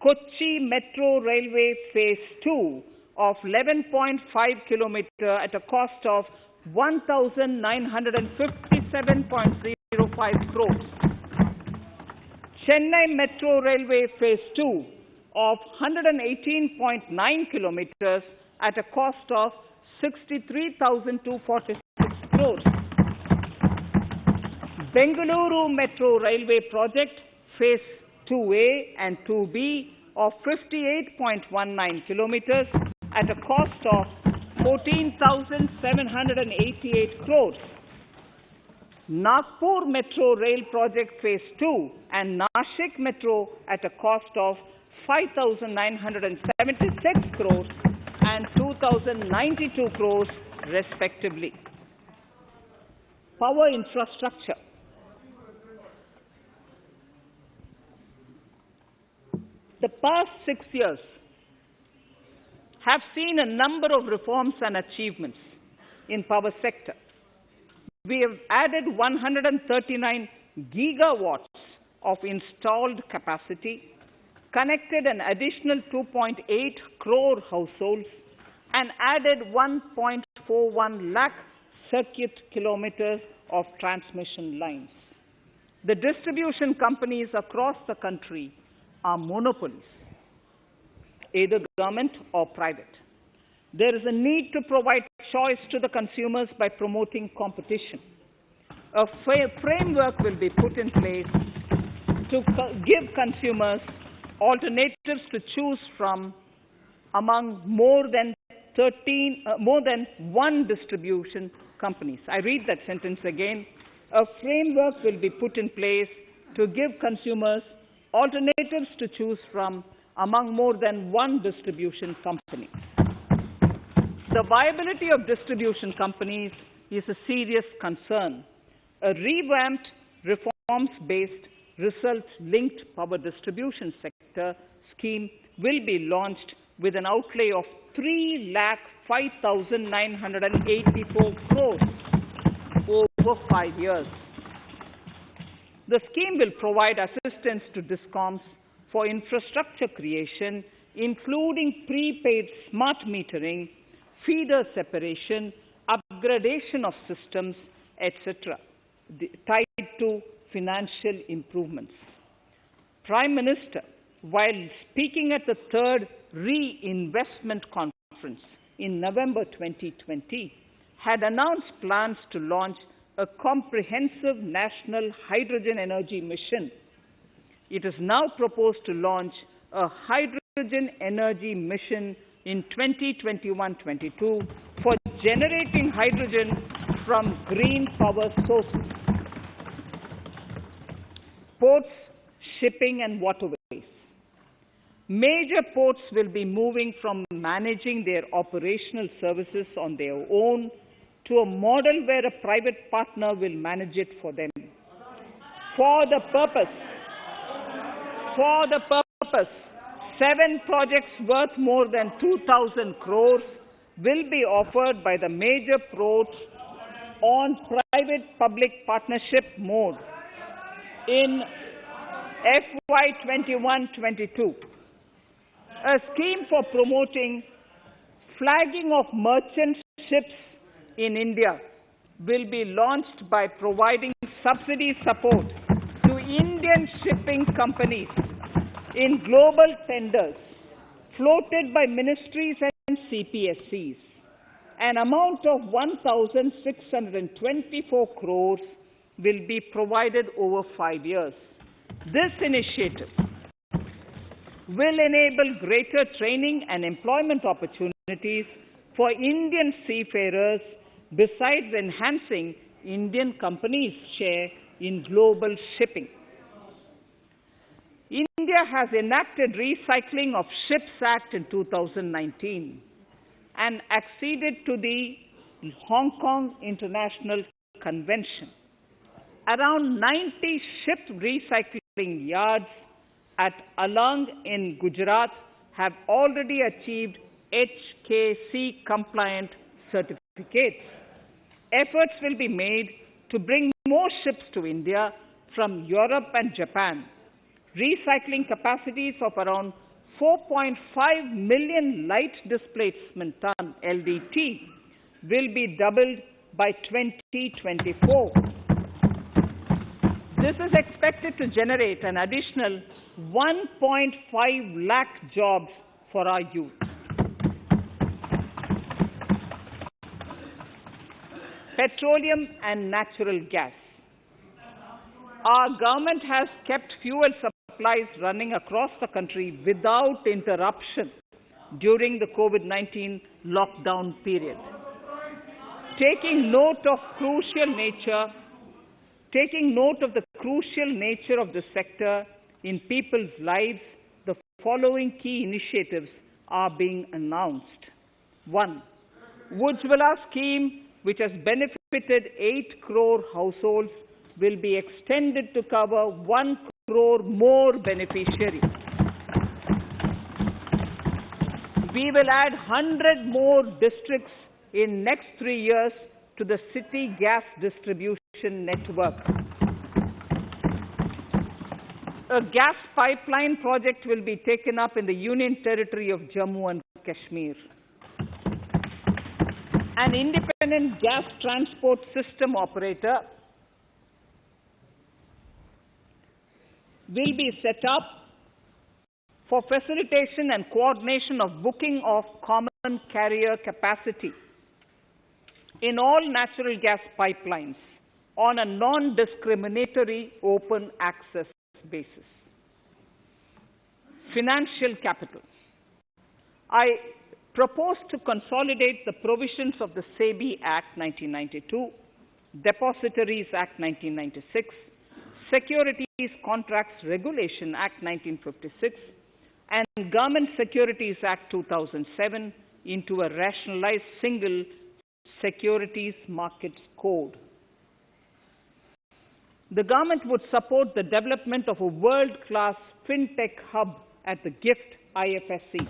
Kochi Metro Railway Phase 2 of 11.5 kilometer at a cost of 1,957.05 crores. Chennai Metro Railway Phase 2 of 118.9 kilometers at a cost of 63,246 crores. Bengaluru Metro Railway Project Phase 2A and 2B of 58.19 kilometers at a cost of 14,788 crores. Nagpur Metro Rail Project Phase 2 and Nashik Metro at a cost of 5,976 crores and 2,092 crores respectively. Power infrastructure. The past 6 years have seen a number of reforms and achievements in power sector. We have added 139 gigawatts of installed capacity, connected an additional 2.8 crore households, and added 1.41 lakh circuit kilometers of transmission lines. The distribution companies across the country are monopolies, either government or private. There is a need to provide choice to the consumers by promoting competition. A framework will be put in place to give consumers alternatives to choose from among more than one distribution companies. I read that sentence again. A framework will be put in place to give consumers alternatives to choose from among more than one distribution company. The viability of distribution companies is a serious concern. A revamped, reforms-based, results-linked power distribution sector scheme will be launched with an outlay of 3,05,984 crores over 5 years. The scheme will provide assistance to DISCOMs for infrastructure creation, including prepaid smart metering, feeder separation, upgradation of systems, etc., tied to financial improvements. Prime Minister, while speaking at the third Reinvestment Conference in November 2020, had announced plans to launch a comprehensive national hydrogen energy mission. It is now proposed to launch a hydrogen energy mission in 2021-22 for generating hydrogen from green power sources. Ports, shipping and waterways. Major ports will be moving from managing their operational services on their own to a model where a private partner will manage it for them. For the purpose, 7 projects worth more than 2,000 crores will be offered by the major ports on private-public partnership mode in FY 21-22. A scheme for promoting flagging of merchant ships in India will be launched by providing subsidy support to Indian shipping companies in global tenders floated by ministries and CPSCs. An amount of 1,624 crores will be provided over 5 years. This initiative will enable greater training and employment opportunities for Indian seafarers, besides enhancing Indian companies' share in global shipping. India has enacted Recycling of Ships Act in 2019 and acceded to the Hong Kong International Convention. Around 90 ship recycling yards at Alang in Gujarat have already achieved HKC-compliant certificates. Efforts will be made to bring more ships to India from Europe and Japan. Recycling capacities of around 4.5 million light displacement ton LDT will be doubled by 2024. This is expected to generate an additional 1.5 lakh jobs for our youth. Petroleum and natural gas. Our government has kept fuel supplies running across the country without interruption during the COVID-19 lockdown period. Taking note of the crucial nature of the sector in people's lives, the following key initiatives are being announced. 1. Ujjwala scheme, which has benefited 8 crore households, will be extended to cover 1 crore more beneficiaries. We will add 100 more districts in next 3 years to the city gas distribution network. A gas pipeline project will be taken up in the Union Territory of Jammu and Kashmir. An independent gas transport system operator will be set up for facilitation and coordination of booking of common carrier capacity in all natural gas pipelines on a non-discriminatory open access basis. Financial capital. I propose to consolidate the provisions of the SEBI Act 1992, Depositories Act 1996, Securities Contracts Regulation Act 1956, and Government Securities Act 2007 into a rationalized single Securities Markets Code. The government would support the development of a world-class fintech hub at the GIFT IFSC.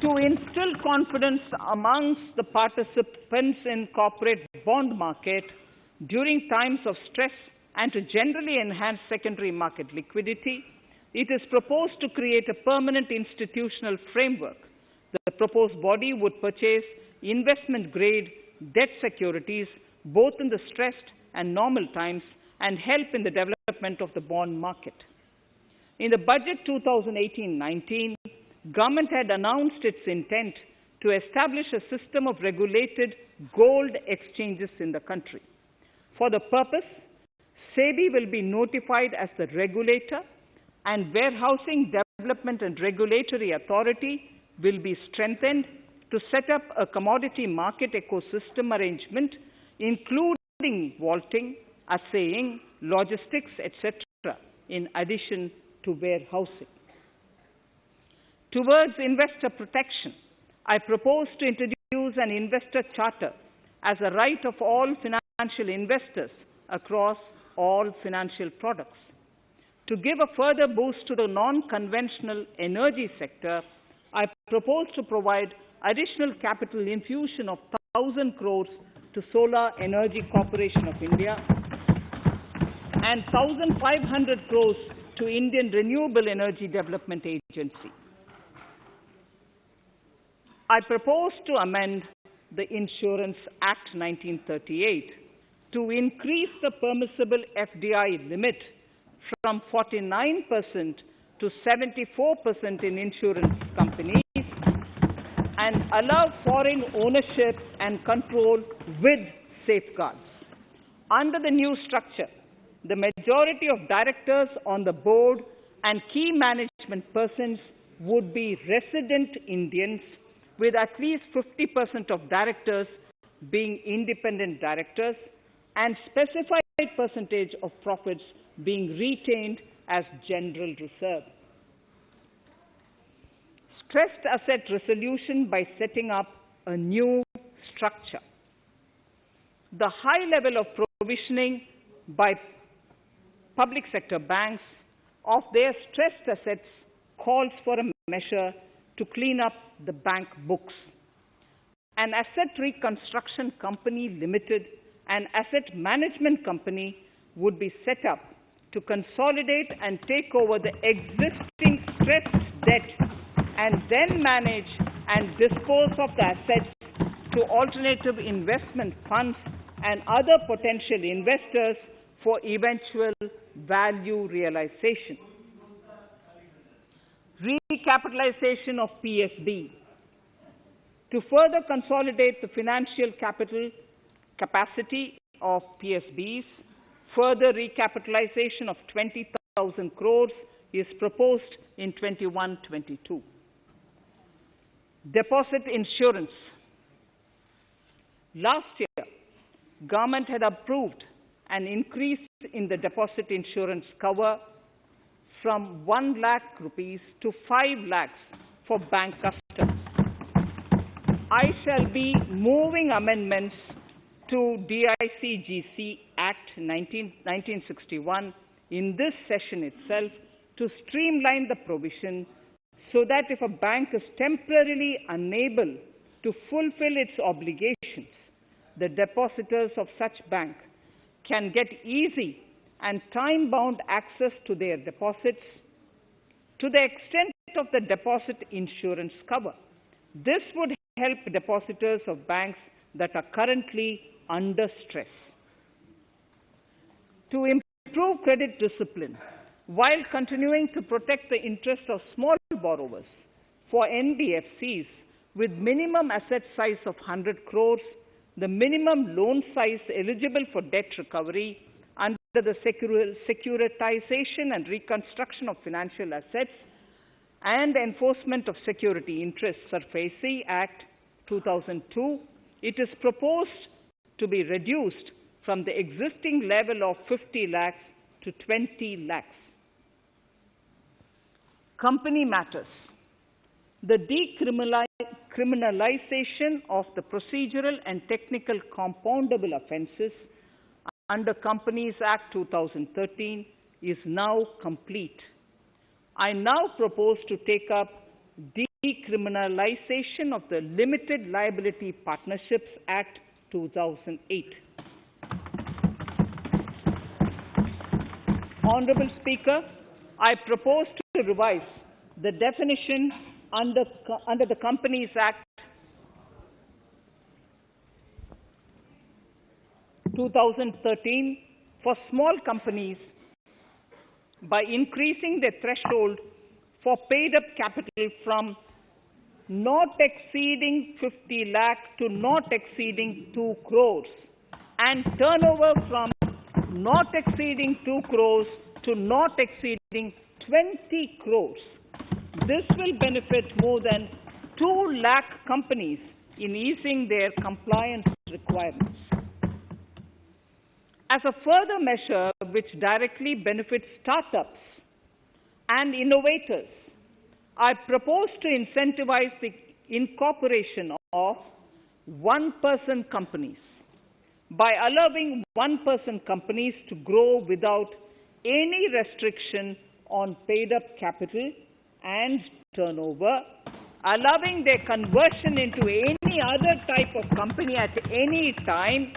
To instill confidence amongst the participants in corporate bond market during times of stress and to generally enhance secondary market liquidity, it is proposed to create a permanent institutional framework. The proposed body would purchase investment-grade debt securities both in the stressed and normal times and help in the development of the bond market. In the budget 2018-19, government had announced its intent to establish a system of regulated gold exchanges in the country. For the purpose, SEBI will be notified as the regulator, and Warehousing Development and Regulatory Authority will be strengthened to set up a commodity market ecosystem arrangement, including vaulting, assaying, logistics, etc., in addition to warehousing. Towards investor protection, I propose to introduce an investor charter as a right of all financial investors across all financial products. To give a further boost to the non-conventional energy sector, I propose to provide additional capital infusion of 1,000 crores to Solar Energy Corporation of India and 1,500 crores to Indian Renewable Energy Development Agency. I propose to amend the Insurance Act 1938 to increase the permissible FDI limit from 49% to 74% in insurance companies and allow foreign ownership and control with safeguards. Under the new structure, the majority of directors on the board and key management persons would be resident Indians, with at least 50% of directors being independent directors and specified percentage of profits being retained as general reserve. Stressed asset resolution by setting up a new structure. The high level of provisioning by public sector banks of their stressed assets calls for a measure to clean up the bank books. An asset reconstruction company limited and asset management company would be set up to consolidate and take over the existing stressed debt and then manage and dispose of the assets to alternative investment funds and other potential investors for eventual value realization. Recapitalization of PSB. To further consolidate the financial capital capacity of PSBs, further recapitalization of 20,000 crores is proposed in 21-22. Deposit insurance. Last year, government had approved an increase in the deposit insurance cover from 1 lakh rupees to 5 lakhs for bank customers. I shall be moving amendments to DICGC Act 1961 in this session itself to streamline the provision so that if a bank is temporarily unable to fulfill its obligations, the depositors of such bank can get easy and time-bound access to their deposits to the extent of the deposit insurance cover. This would help depositors of banks that are currently under stress. To improve credit discipline, while continuing to protect the interests of small borrowers, for NBFCs with minimum asset size of 100 crores, the minimum loan size eligible for debt recovery under the Securitization and Reconstruction of Financial Assets and Enforcement of Security Interests SARFAESI Act 2002, it is proposed to be reduced from the existing level of 50 lakhs to 20 lakhs. Company matters. The decriminalization of the procedural and technical compoundable offences under Companies Act 2013 is now complete. I now propose to take up decriminalization of the Limited Liability Partnerships Act 2008. Honourable Speaker, I propose to revise the definition under the Companies Act 2013 for small companies by increasing the threshold for paid-up capital from not exceeding 50 lakh to not exceeding 2 crores and turnover from not exceeding 2 crores to not exceeding 20 crores. This will benefit more than 2 lakh companies in easing their compliance requirements. As a further measure which directly benefits startups and innovators, I propose to incentivize the incorporation of one-person companies by allowing one-person companies to grow without any restriction on paid-up capital and turnover, allowing their conversion into any other type of company at any time,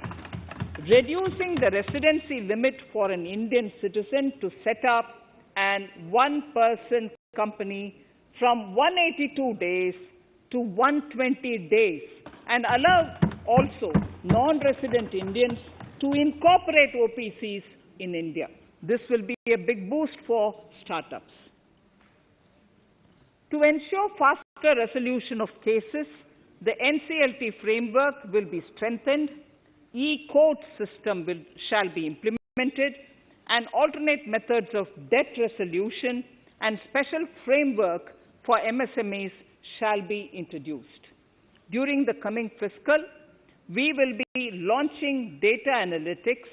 reducing the residency limit for an Indian citizen to set up an one-person company from 182 days to 120 days, and allow also non-resident Indians to incorporate OPCs in India. This will be a big boost for startups. To ensure faster resolution of cases, the NCLT framework will be strengthened, e-court system shall be implemented, and alternate methods of debt resolution and special framework for MSMEs shall be introduced. During the coming fiscal, we will be launching data analytics,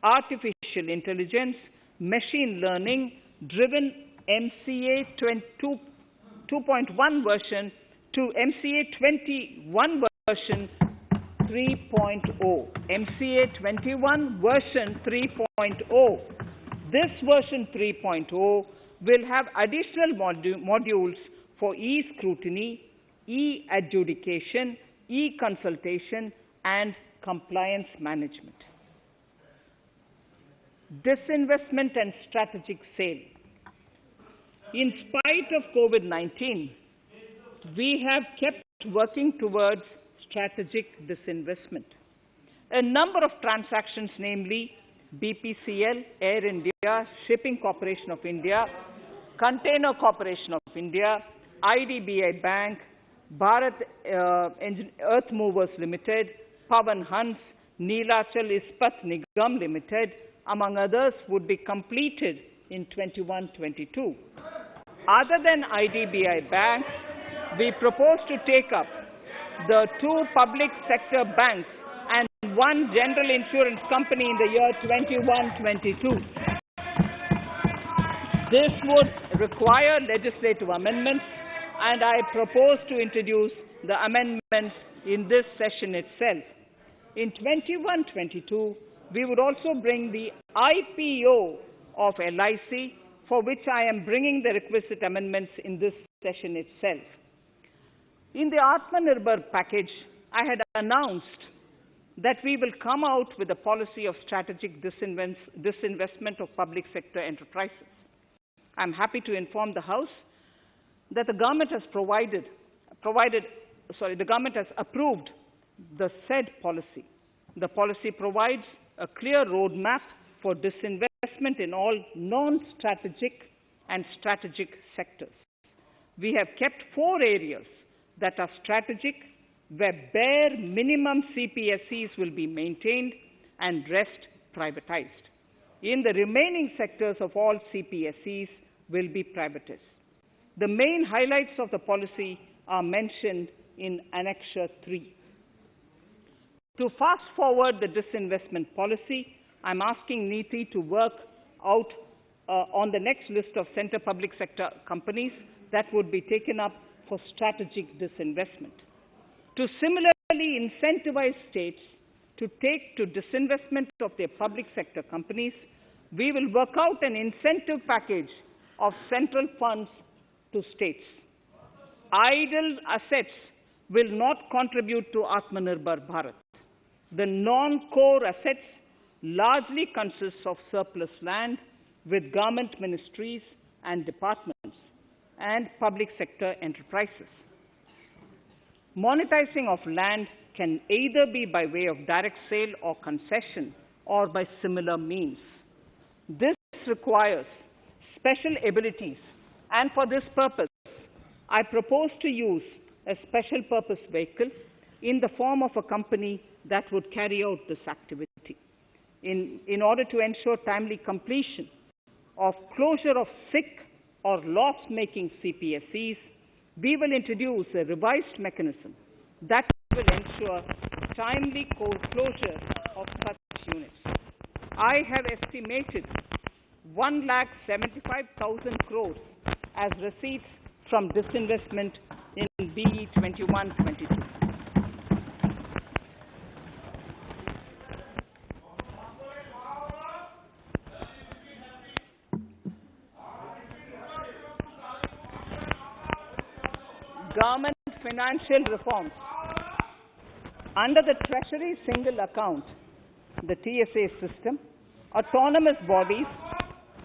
artificial intelligence, machine learning driven MCA 2.1 version to MCA 21 version 3.0. MCA 21 version 3.0. This version 3.0 will have additional modules for e-scrutiny, e-adjudication, e-consultation, and compliance management. disinvestment and strategic sale. In spite of COVID-19, we have kept working towards strategic disinvestment. A number of transactions, namely BPCL, Air India, Shipping Corporation of India, Container Corporation of India, IDBI Bank, Bharat Earth Movers Limited, Pawan Hans, Neelachal Ispat Nigam Limited, among others, would be completed in 21-22. Other than IDBI Bank, we propose to take up the 2 public sector banks and 1 general insurance company in the year 21-22. This would require legislative amendments, and I propose to introduce the amendments in this session itself. In 21-22, we would also bring the IPO of LIC, for which I am bringing the requisite amendments in this session itself. In the Atmanirbhar package, I had announced that we will come out with a policy of strategic disinvestment of public sector enterprises. I'm happy to inform the House that the government has the government has approved the said policy. The policy provides a clear roadmap for disinvestment in all non-strategic and strategic sectors. We have kept 4 areas that are strategic, where bare minimum CPSEs will be maintained and rest privatized. In the remaining sectors of all CPSEs will be privatized. The main highlights of the policy are mentioned in Annexure 3. To fast forward the disinvestment policy, I'm asking NITI to work out on the next list of centre public sector companies that would be taken up for strategic disinvestment. To similarly incentivize states to take to disinvestment of their public sector companies, we will work out an incentive package of central funds to states. Idle assets will not contribute to Atmanirbhar Bharat. The non-core assets largely consist of surplus land with government ministries and departments and public sector enterprises. Monetizing of land can either be by way of direct sale or concession, or by similar means. This requires special abilities, and for this purpose, I propose to use a special purpose vehicle in the form of a company that would carry out this activity. In order to ensure timely completion of closure of sick or loss-making CPSEs, we will introduce a revised mechanism that will ensure timely closure of such units. I have estimated 1,75,000 crores as receipts from disinvestment in BE 21-22. Government financial reforms. Under the Treasury single account, the TSA system, autonomous bodies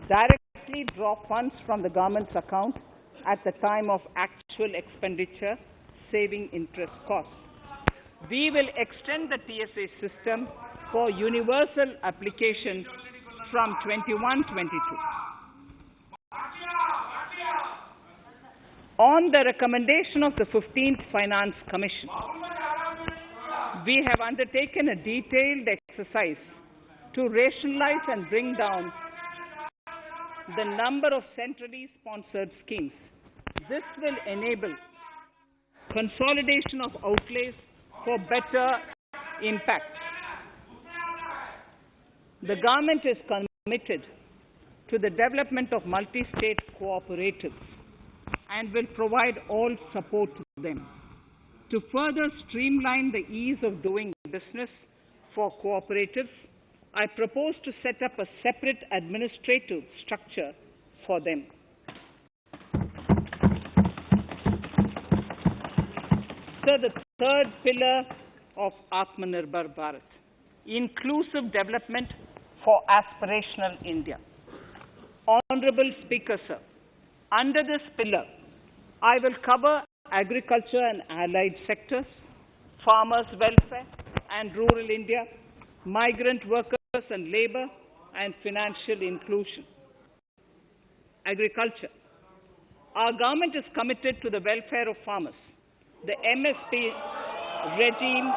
directly draw funds from the government's account at the time of actual expenditure, saving interest costs. We will extend the TSA system for universal application from 21-22. On the recommendation of the 15th Finance Commission, we have undertaken a detailed exercise to rationalize and bring down the number of centrally sponsored schemes. This will enable consolidation of outlays for better impact. The government is committed to the development of multi-state cooperatives and will provide all support to them. To further streamline the ease of doing business for cooperatives, I propose to set up a separate administrative structure for them. So the third pillar of Atmanirbhar Bharat, inclusive development for aspirational India. Honorable Speaker, sir, under this pillar, I will cover agriculture and allied sectors, farmers' welfare and rural India, migrant workers and labor, and financial inclusion. Agriculture. Our government is committed to the welfare of farmers. The MSP regime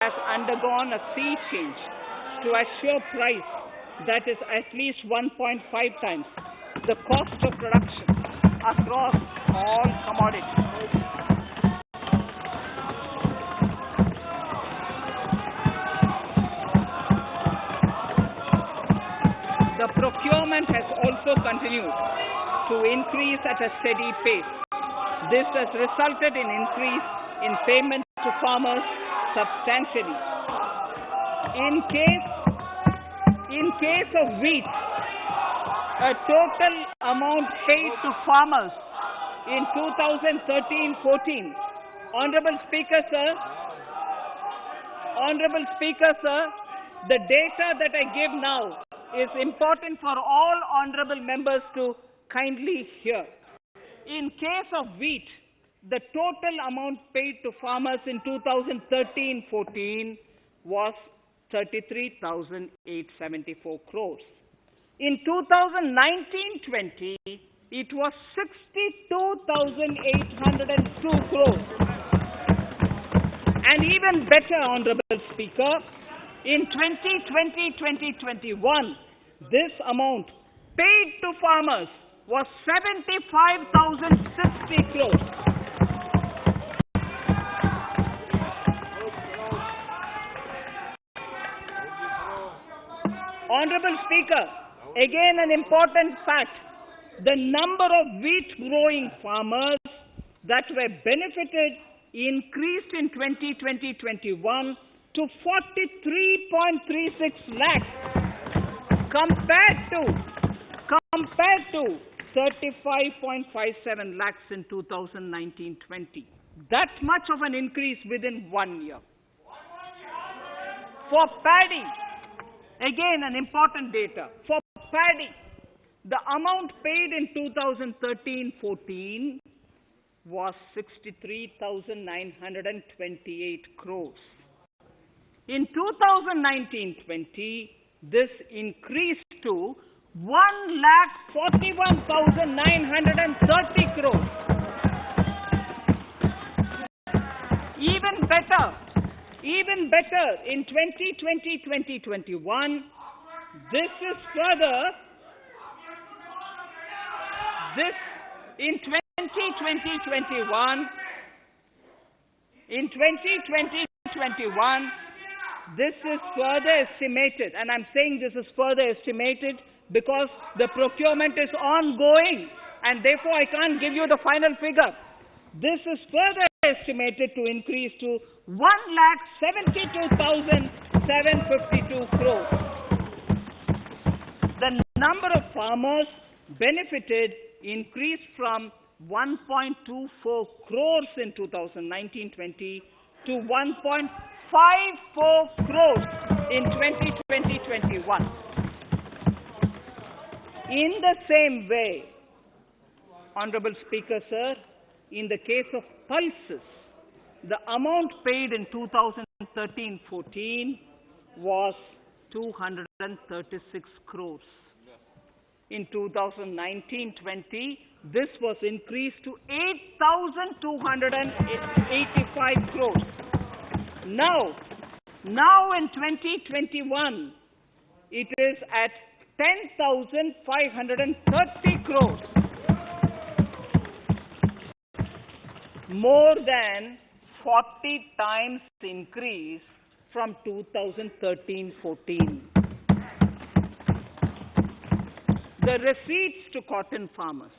has undergone a sea change to assure price that is at least 1.5 times the cost of production across all commodities. The procurement has also continued to increase at a steady pace. This has resulted in increase in payments to farmers substantially. In case of wheat, a total amount paid to farmers in 2013-14. Honorable Speaker, sir, the data that I give now is important for all honorable members to kindly hear. In case of wheat, the total amount paid to farmers in 2013-14 was 33,874 crores. In 2019-20, it was 62,802 crores. And even better, Honorable Speaker, in 2020-2021, this amount paid to farmers was 75,060 crores. Honorable Speaker, again an important fact, the number of wheat growing farmers that were benefited increased in 2020-21 to 43.36 lakhs compared to 35.57 lakhs in 2019-20. That much of an increase within 1 year. For paddy, again an important data. For paddy, the amount paid in 2013-14 was 63,928 crores. In 2019-20, this increased to 1,41,930 crores. Even better, in 2020-2021, this is further, in 2020-21, this is further estimated, and I'm saying this is further estimated because the procurement is ongoing, and therefore I can't give you the final figure. This is further estimated to increase to 1,72,752 crores. The number of farmers benefited increased from 1.24 crores in 2019-20 to 1.54 crores in 2020-21. In the same way, Honorable Speaker, sir, in the case of pulses, the amount paid in 2013-14 was 236 crores. In 2019-20, this was increased to 8,285 crores. Now in 2021, it is at 10,530 crores. More than 40 times increase from 2013-14. The receipts to cotton farmers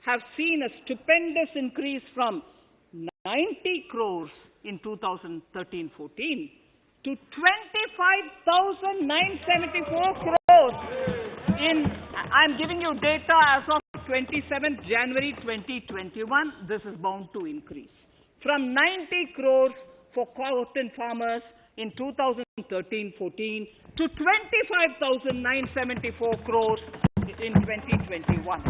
have seen a stupendous increase from 90 crores in 2013-14 to 25,974 crores I'm giving you data as of 27th January 2021. This is bound to increase. From 90 crores for cotton farmers, in 2013-14 to 25,974 crores in 2021.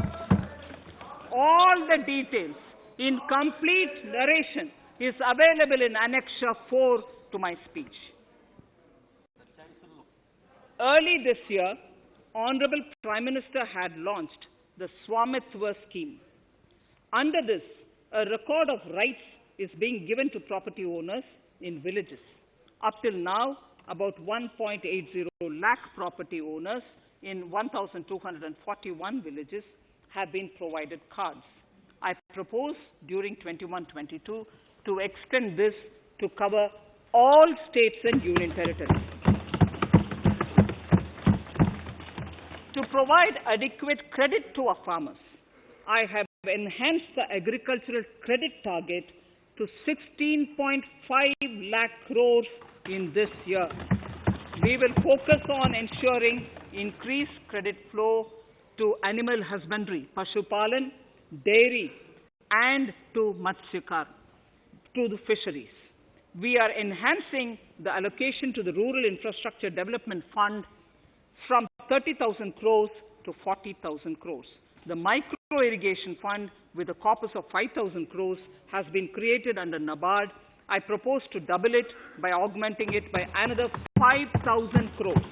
All the details in complete narration is available in Annexure 4 to my speech. Early this year, Honorable Prime Minister had launched the Swamitva scheme. Under this, a record of rights is being given to property owners in villages. Up till now, about 1.80 lakh property owners in 1,241 villages have been provided cards. I propose during 21-22 to extend this to cover all states and union territories. To provide adequate credit to our farmers, I have enhanced the agricultural credit target to 16.5 lakh crores in this year. We will focus on ensuring increased credit flow to animal husbandry, Pashupalan, dairy, and to Matsyakar, to the fisheries. We are enhancing the allocation to the Rural Infrastructure Development Fund from 30,000 crores to 40,000 crores. The Micro Irrigation Fund, with a corpus of 5,000 crores, has been created under NABARD. I propose to double it by augmenting it by another 5,000 crores.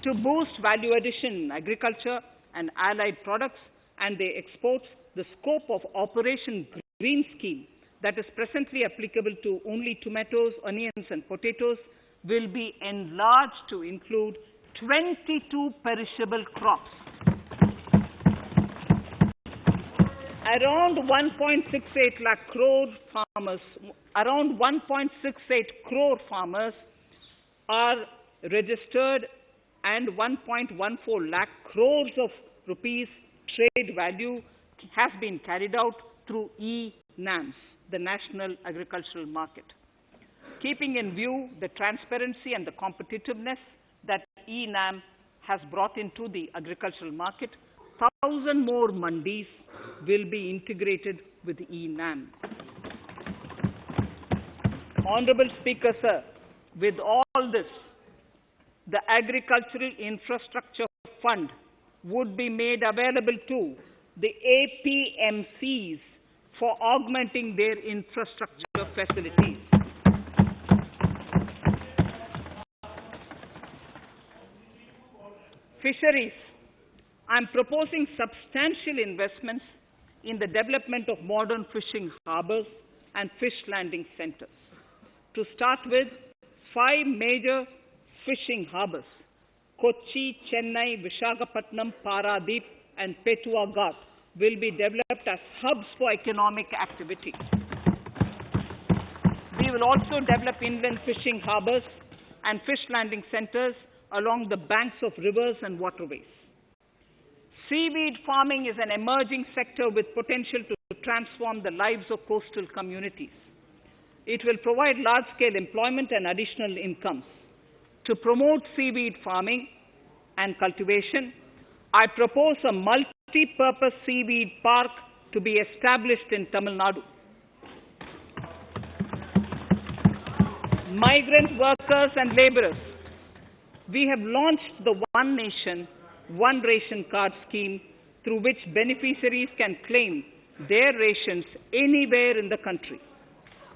To boost value addition in agriculture and allied products and their exports, the scope of Operation Green Scheme that is presently applicable to only tomatoes, onions, and potatoes will be enlarged to include 22 perishable crops. Around 1.68 lakh crore farmers, around 1.68 crore farmers are registered, and 1.14 lakh crores of rupees trade value has been carried out through e-NAMs, the National Agricultural Market. Keeping in view the transparency and the competitiveness that e-NAM has brought into the agricultural market, 1,000 more mandis will be integrated with e-NAM. Honorable Speaker, sir, with all this, the Agricultural Infrastructure Fund would be made available to the APMCs for augmenting their infrastructure facilities. Fisheries. I am proposing substantial investments in the development of modern fishing harbors and fish landing centers. To start with, 5 major fishing harbors, Kochi, Chennai, Visakhapatnam, Paradip, and Petua Ghat, will be developed as hubs for economic activity. We will also develop inland fishing harbors and fish landing centers along the banks of rivers and waterways. Seaweed farming is an emerging sector with potential to transform the lives of coastal communities. It will provide large-scale employment and additional incomes. To promote seaweed farming and cultivation, I propose a multi-purpose seaweed park to be established in Tamil Nadu. Migrant workers and laborers. We have launched the One Nation, One Ration Card scheme, through which beneficiaries can claim their rations anywhere in the country.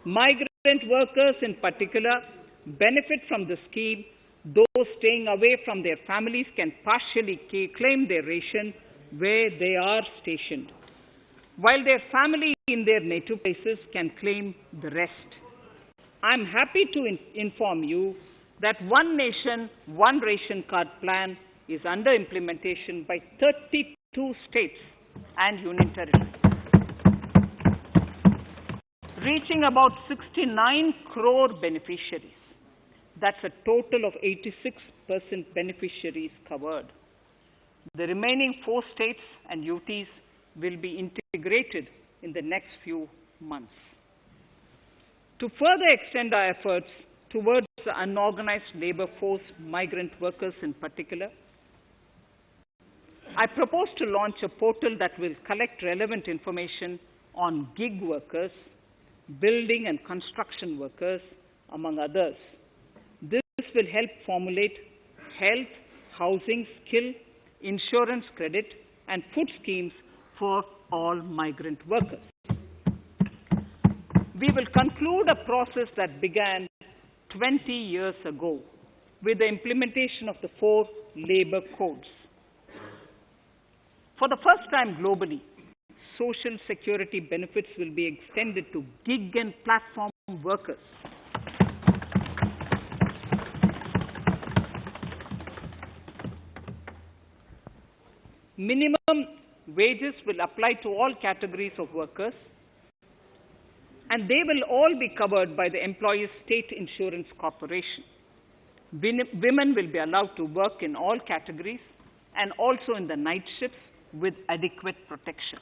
Migrant workers in particular benefit from the scheme. Those staying away from their families can partially claim their ration where they are stationed, while their family in their native places can claim the rest. I am happy to inform you that One Nation, One Ration Card plan is under implementation by 32 states and union territories, reaching about 69 crore beneficiaries. That's a total of 86% beneficiaries covered. The remaining 4 states and UTs will be integrated in the next few months. To further extend our efforts towards the unorganized labor force, migrant workers in particular, I propose to launch a portal that will collect relevant information on gig workers, building and construction workers, among others. This will help formulate health, housing, skill, insurance credit, and food schemes for all migrant workers. We will conclude a process that began 20 years ago with the implementation of the 4 labor codes. For the first time globally, social security benefits will be extended to gig and platform workers. Minimum wages will apply to all categories of workers, and they will all be covered by the Employees State Insurance Corporation. Women will be allowed to work in all categories and also in the night shifts with adequate protection.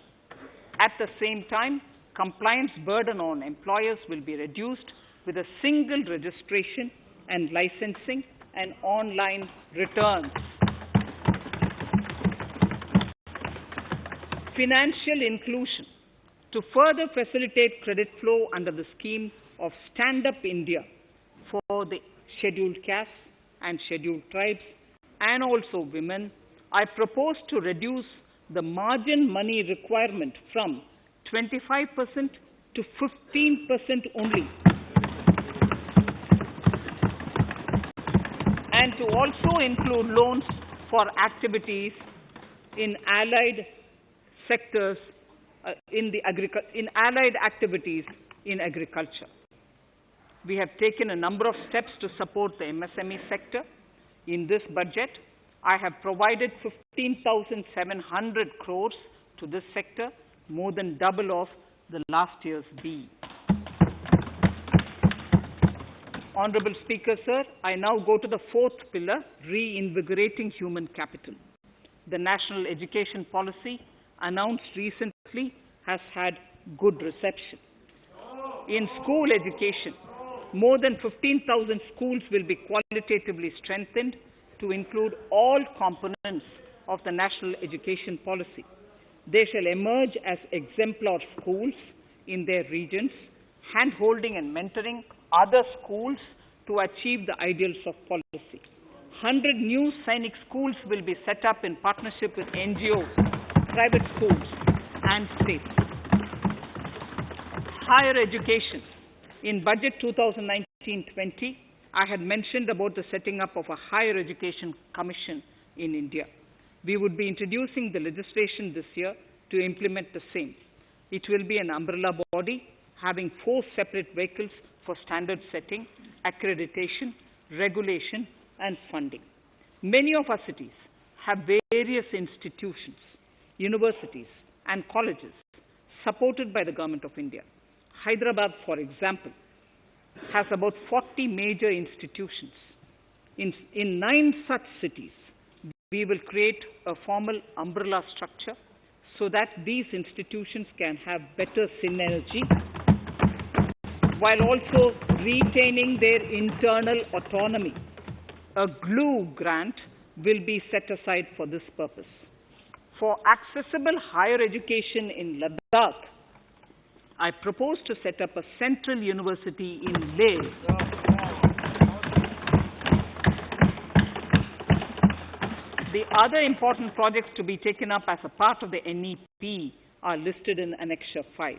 At the same time, compliance burden on employers will be reduced with a single registration and licensing and online returns. Financial inclusion. To further facilitate credit flow under the scheme of Stand Up India for the scheduled castes and scheduled tribes and also women, I propose to reduce the margin money requirement from 25% to 15% only, and to also include loans for activities in allied sectors in allied activities in agriculture. We have taken a number of steps to support the MSME sector. In this budget, I have provided 15,700 crores to this sector, more than double of the last year's BE. Honorable Speaker, sir, I now go to the 4th pillar, reinvigorating human capital. The national education policy announced recently has had good reception. In school education, more than 15,000 schools will be qualitatively strengthened to include all components of the national education policy. They shall emerge as exemplar schools in their regions, hand-holding and mentoring other schools to achieve the ideals of policy. 100 new Sainik schools will be set up in partnership with NGOs, private schools, and states. Higher education. In Budget 2019-20, I had mentioned about the setting up of a higher education commission in India. We would be introducing the legislation this year to implement the same. It will be an umbrella body having 4 separate vehicles for standard setting, accreditation, regulation, and funding. Many of our cities have various institutions, universities, and colleges supported by the Government of India. Hyderabad, for example, has about 40 major institutions. In 9 such cities, we will create a formal umbrella structure so that these institutions can have better synergy while also retaining their internal autonomy. A glue grant will be set aside for this purpose. For accessible higher education in Ladakh, I propose to set up a central university in Leh. The other important projects to be taken up as a part of the NEP are listed in Annexure 5.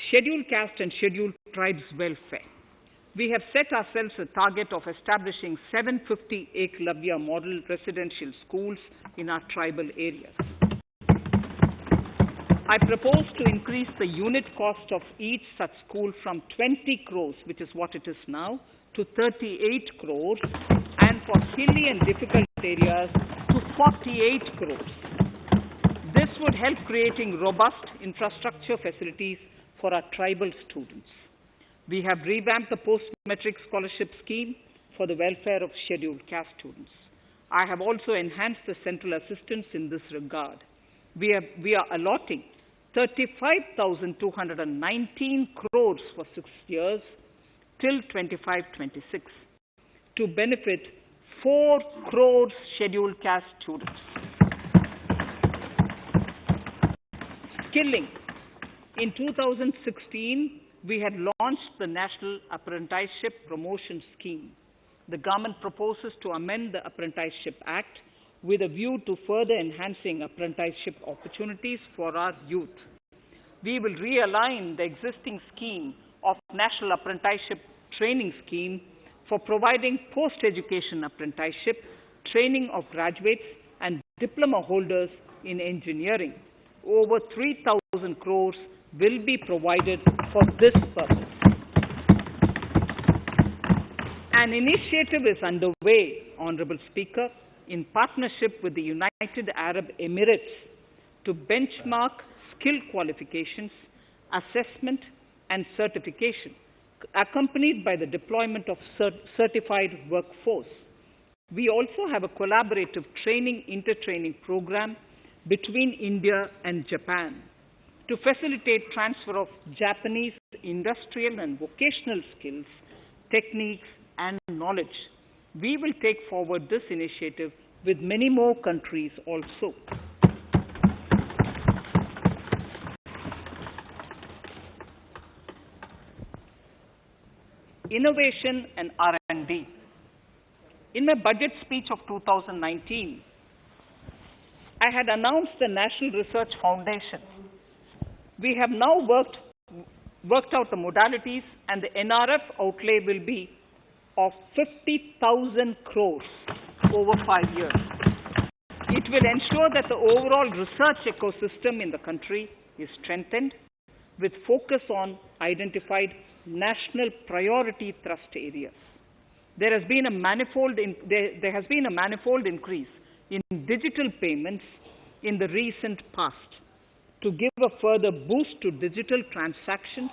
Scheduled caste and scheduled tribes welfare. We have set ourselves a target of establishing 750 Eklavya model residential schools in our tribal areas. I propose to increase the unit cost of each such school from 20 crores, which is what it is now, to 38 crores, and for hilly and difficult areas to 48 crores. This would help creating robust infrastructure facilities for our tribal students. We have revamped the post-metric scholarship scheme for the welfare of scheduled caste students. I have also enhanced the central assistance in this regard. We are allotting 35,219 crores for 6 years till 25-26 to benefit 4 crores scheduled caste students. Skilling. In 2016, we had launched the National Apprenticeship Promotion Scheme. The government proposes to amend the Apprenticeship Act with a view to further enhancing apprenticeship opportunities for our youth. We will realign the existing scheme of National Apprenticeship Training Scheme for providing post-education apprenticeship training of graduates and diploma holders in engineering. Over 3,000 crores will be provided for this purpose. An initiative is underway, Honorable Speaker, in partnership with the United Arab Emirates to benchmark skill qualifications, assessment and certification, accompanied by the deployment of certified workforce. We also have a collaborative inter-training program between India and Japan to facilitate transfer of Japanese industrial and vocational skills, techniques, and knowledge. We will take forward this initiative with many more countries also. Innovation and R&D. In my budget speech of 2019, I had announced the National Research Foundation. We have now worked out the modalities, and the NRF outlay will be of 50,000 crores over 5 years. It will ensure that the overall research ecosystem in the country is strengthened with focus on identified national priority thrust areas. There has been a manifold increase in digital payments in the recent past. To give a further boost to digital transactions,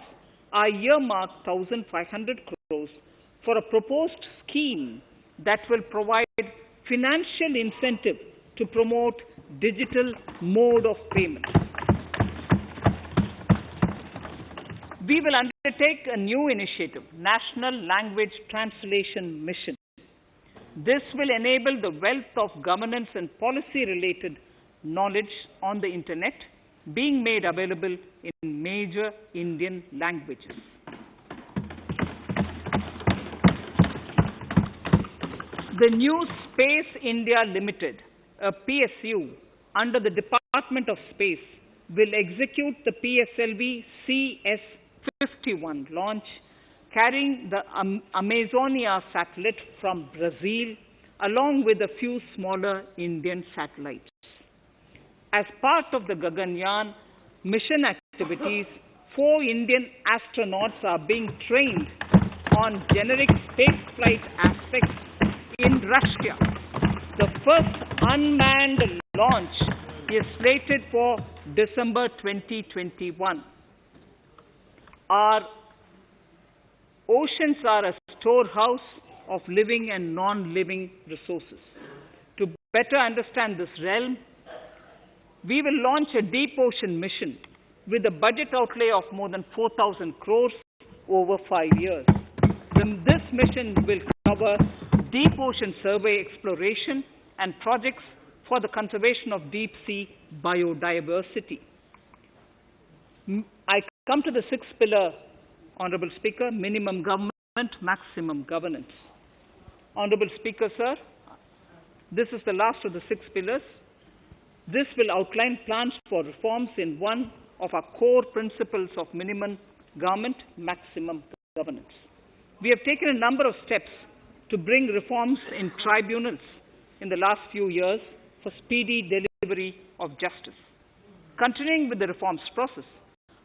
I earmarked 1,500 crores for a proposed scheme that will provide financial incentive to promote digital mode of payment. We will undertake a new initiative, National Language Translation Mission. This will enable the wealth of governance and policy-related knowledge on the Internet being made available in major Indian languages. The new Space India Limited, a PSU, under the Department of Space, will execute the PSLV CS-51 launch, carrying the Amazonia satellite from Brazil, along with a few smaller Indian satellites. As part of the Gaganyaan mission activities, 4 Indian astronauts are being trained on generic spaceflight aspects in Russia. The first unmanned launch is slated for December 2021. Our oceans are a storehouse of living and non-living resources. To better understand this realm, we will launch a deep ocean mission with a budget outlay of more than 4,000 crores over 5 years. This mission will cover deep ocean survey exploration and projects for the conservation of deep sea biodiversity. I come to the 6th pillar, Honorable Speaker, minimum government, maximum governance. Honorable Speaker, sir, this is the last of the 6 pillars. This will outline plans for reforms in one of our core principles of minimum government, maximum governance. We have taken a number of steps to bring reforms in tribunals in the last few years for speedy delivery of justice. Continuing with the reforms process,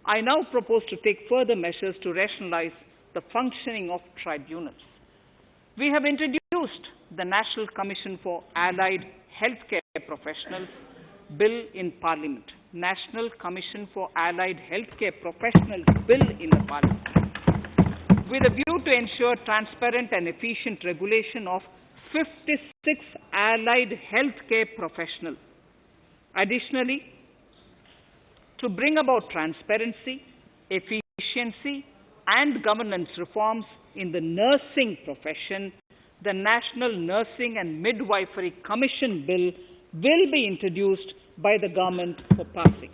I now propose to take further measures to rationalize the functioning of tribunals. We have introduced the National Commission for Allied Healthcare Professionals Bill in Parliament. National Commission for Allied Healthcare Professionals Bill in the Parliament, with a view to ensure transparent and efficient regulation of 56 allied healthcare professionals. Additionally, to bring about transparency, efficiency, and governance reforms in the nursing profession, the National Nursing and Midwifery Commission Bill will be introduced by the government for passing.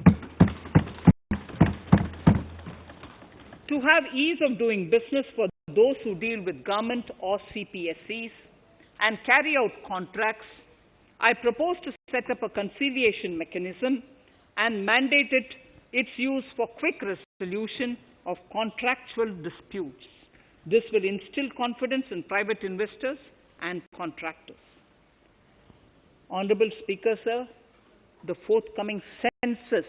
to have ease of doing business for those who deal with government or CPSEs and carry out contracts, I propose to set up a conciliation mechanism and mandate its use for quick resolution of contractual disputes. This will instill confidence in private investors and contractors. Honorable Speaker, sir, the forthcoming census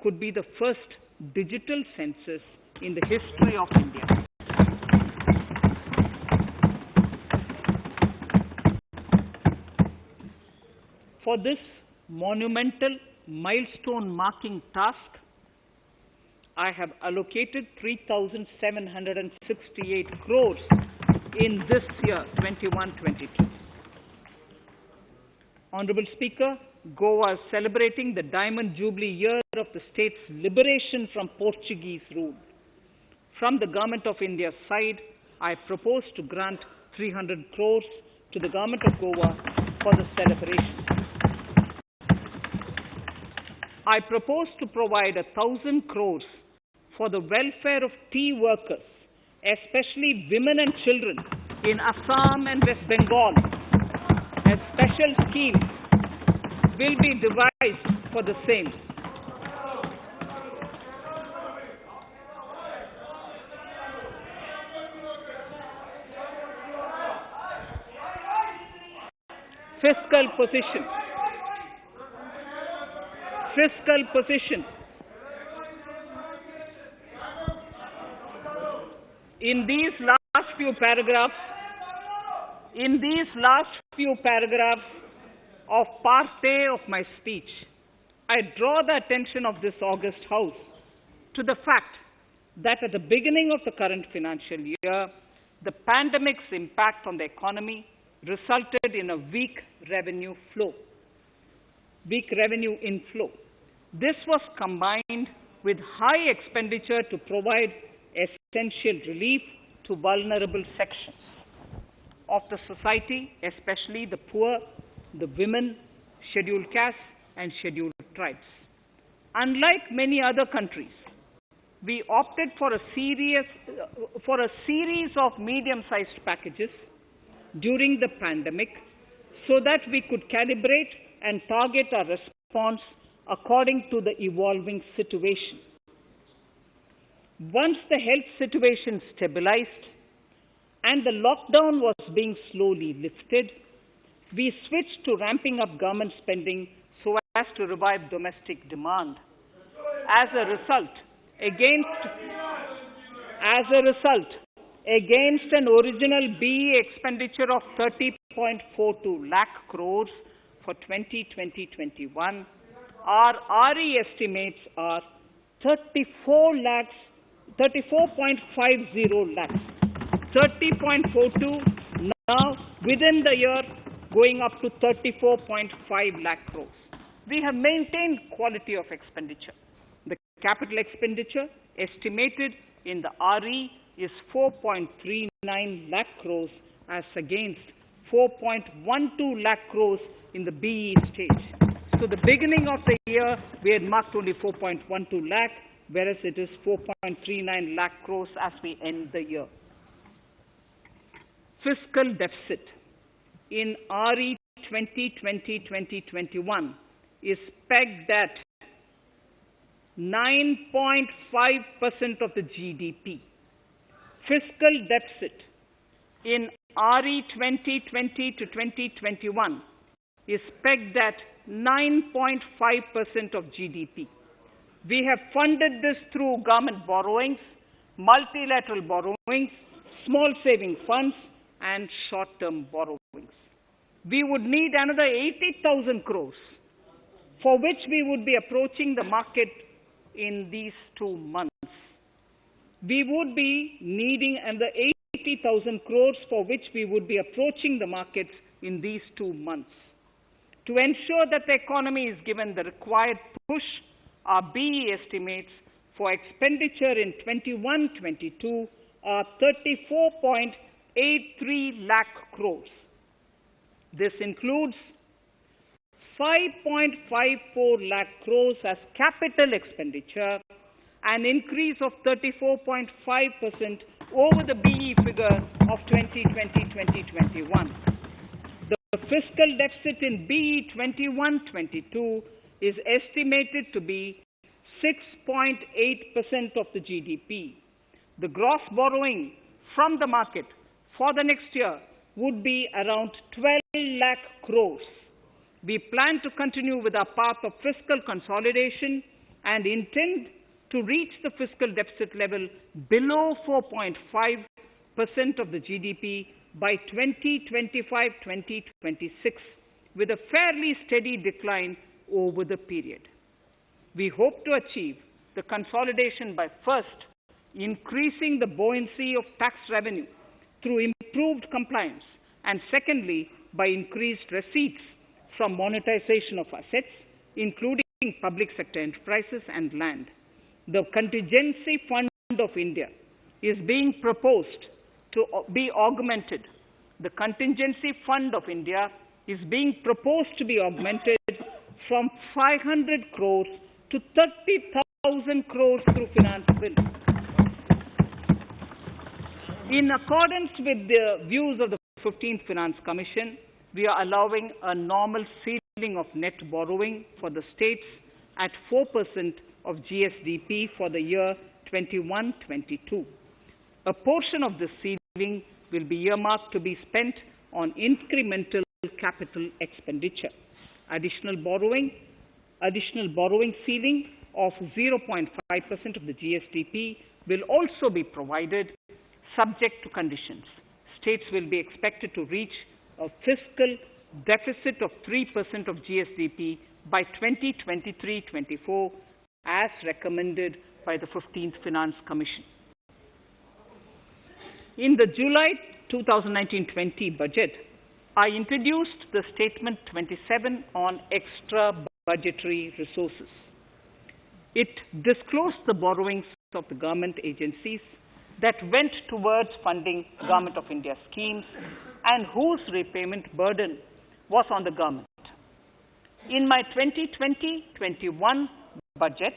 could be the first digital census in the history of India. For this monumental milestone marking task, I have allocated 3,768 crores in this year, 21-22. Honorable Speaker, Goa is celebrating the Diamond Jubilee year of the state's liberation from Portuguese rule. From the Government of India's side, I propose to grant 300 crores to the Government of Goa for the celebration. I propose to provide 1,000 crores for the welfare of tea workers, especially women and children in Assam and West Bengal. A special scheme will be devised for the same. Fiscal position. In these last few paragraphs of part A of my speech, I draw the attention of this august House to the fact that at the beginning of the current financial year, the pandemic's impact on the economy resulted in a weak revenue inflow. This was combined with high expenditure to provide essential relief to vulnerable sections of the society, especially the poor, the women, scheduled castes, and scheduled tribes. Unlike many other countries, we opted for a series of medium-sized packages during the pandemic so that we could calibrate and target our response according to the evolving situation. Once the health situation stabilized and the lockdown was being slowly lifted, we switched to ramping up government spending so as to revive domestic demand. As a result, against an original BE expenditure of 30.42 lakh crores for 2020-21, our RE estimates are 34.50 lakhs. 30.42 now within the year going up to 34.5 lakh crores. We have maintained quality of expenditure. The capital expenditure estimated in the RE is 4.39 lakh crores as against 4.12 lakh crores in the BE stage. So the beginning of the year, we had marked only 4.12 lakh, whereas it is 4.39 lakh crores as we end the year. Fiscal deficit in RE 2020-2021 is pegged at 9.5% of the GDP. Fiscal deficit in RE 2020 to 2021 is pegged at 9.5% of GDP. We have funded this through government borrowings, multilateral borrowings, small saving funds, and short-term borrowings. We would need another 80,000 crores, for which we would be approaching the market in these 2 months. We would be needing another 80,000 crores, for which we would be approaching the markets in these 2 months. To ensure that the economy is given the required push, our BE estimates for expenditure in 21-22 are 34.83 lakh crores. This includes 5.54 lakh crores as capital expenditure an increase of 34.5% over the BE figure of 2020-2021. The fiscal deficit in BE 21-22 is estimated to be 6.8% of the GDP. The gross borrowing from the market for the next year would be around 12 lakh crores. We plan to continue with our path of fiscal consolidation and intend to reach the fiscal deficit level below 4.5% of the GDP by 2025-2026, with a fairly steady decline over the period. We hope to achieve the consolidation by first increasing the buoyancy of tax revenue through improved compliance, and secondly, by increased receipts from monetization of assets, including public sector enterprises and land. The Contingency Fund of India is being proposed to be augmented. The Contingency Fund of India is being proposed to be augmented from 500 crores to 30,000 crores through finance bill. In accordance with the views of the 15th Finance Commission, we are allowing a normal ceiling of net borrowing for the states at 4% of GSDP for the year 21-22. A portion of this ceiling will be earmarked to be spent on incremental capital expenditure. Additional borrowing ceiling of 0.5% of the GSDP will also be provided, subject to conditions. States will be expected to reach a fiscal deficit of 3% of GSDP by 2023-24, as recommended by the 15th Finance Commission. In the July 2019-20 budget, I introduced the Statement 27 on extra budgetary resources. It disclosed the borrowings of the government agencies that went towards funding Government of India schemes and whose repayment burden was on the government. In my 2020-21 budget,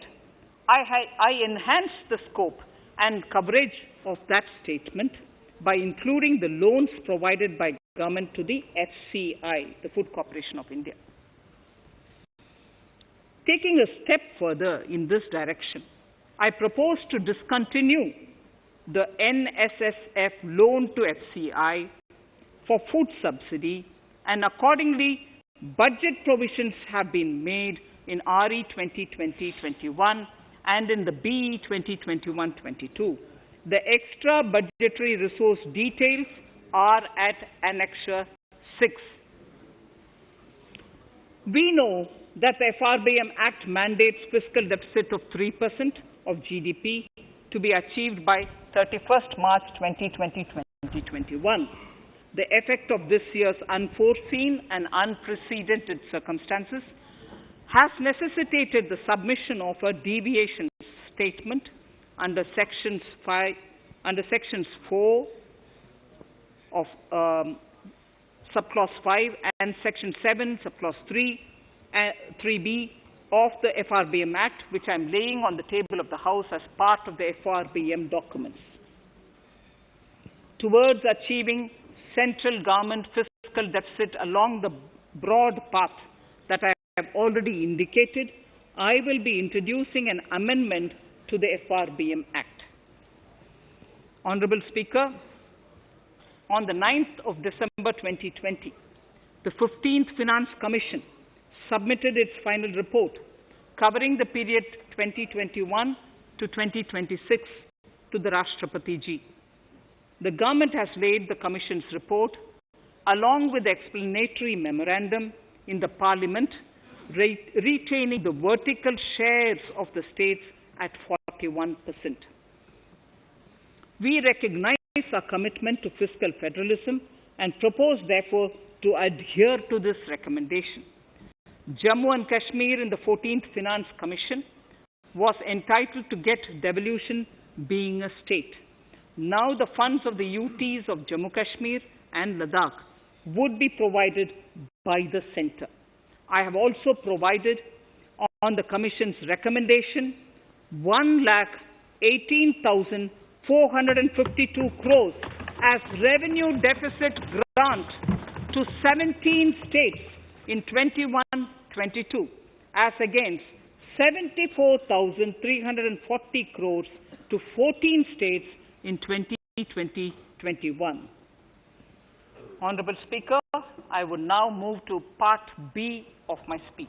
I enhanced the scope and coverage of that statement by including the loans provided by government to the FCI, the Food Corporation of India. Taking a step further in this direction, I propose to discontinue the NSSF loan to FCI for food subsidy, and accordingly, budget provisions have been made in RE 2020-21 and in the BE 2021-22. The extra budgetary resource details are at Annexure 6. We know that the FRBM Act mandates fiscal deficit of 3% of GDP to be achieved by 31st March 2020-2021. The effect of this year's unforeseen and unprecedented circumstances has necessitated the submission of a deviation statement under Sections 4 of Subclause 5 and Section 7, Subclause 3b of the FRBM Act, which I am laying on the table of the House as part of the FRBM documents. Towards achieving central government fiscal deficit along the broad path that I have already indicated, I will be introducing an amendment to the FRBM Act. Honourable Speaker, on the 9th of December 2020, the 15th Finance Commission submitted its final report covering the period 2021 to 2026 to the Rashtrapati Ji. The government has laid the Commission's report along with the explanatory memorandum in the Parliament, retaining the vertical shares of the states at 41%. We recognize our commitment to fiscal federalism and propose, therefore, to adhere to this recommendation. Jammu and Kashmir in the 14th Finance Commission was entitled to get devolution being a state. Now the funds of the UTs of Jammu Kashmir and Ladakh would be provided by the centre. I have also provided on the Commission's recommendation 1,18,452 crores as revenue deficit grant to 17 states in 21-22, as against 74,340 crores to 14 states in 2020-21. Honorable Speaker, I would now move to Part B of my speech.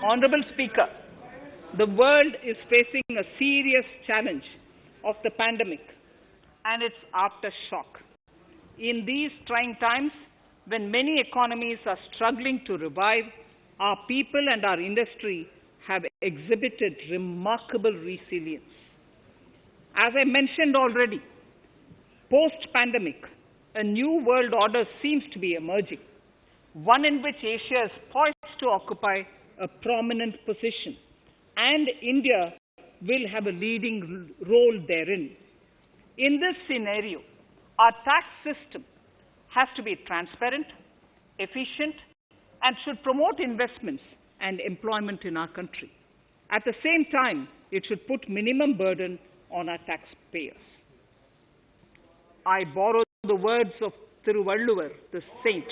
Honorable Speaker, the world is facing a serious challenge of the pandemic and its aftershock. In these trying times, when many economies are struggling to revive, our people and our industry have exhibited remarkable resilience. As I mentioned already, post-pandemic, a new world order seems to be emerging, one in which Asia is poised to occupy a prominent position, and India will have a leading role therein. In this scenario, our tax system has to be transparent, efficient, and should promote investments and employment in our country. At the same time, it should put minimum burden on our taxpayers. I borrow the words of Thiruvalluvar, the saint.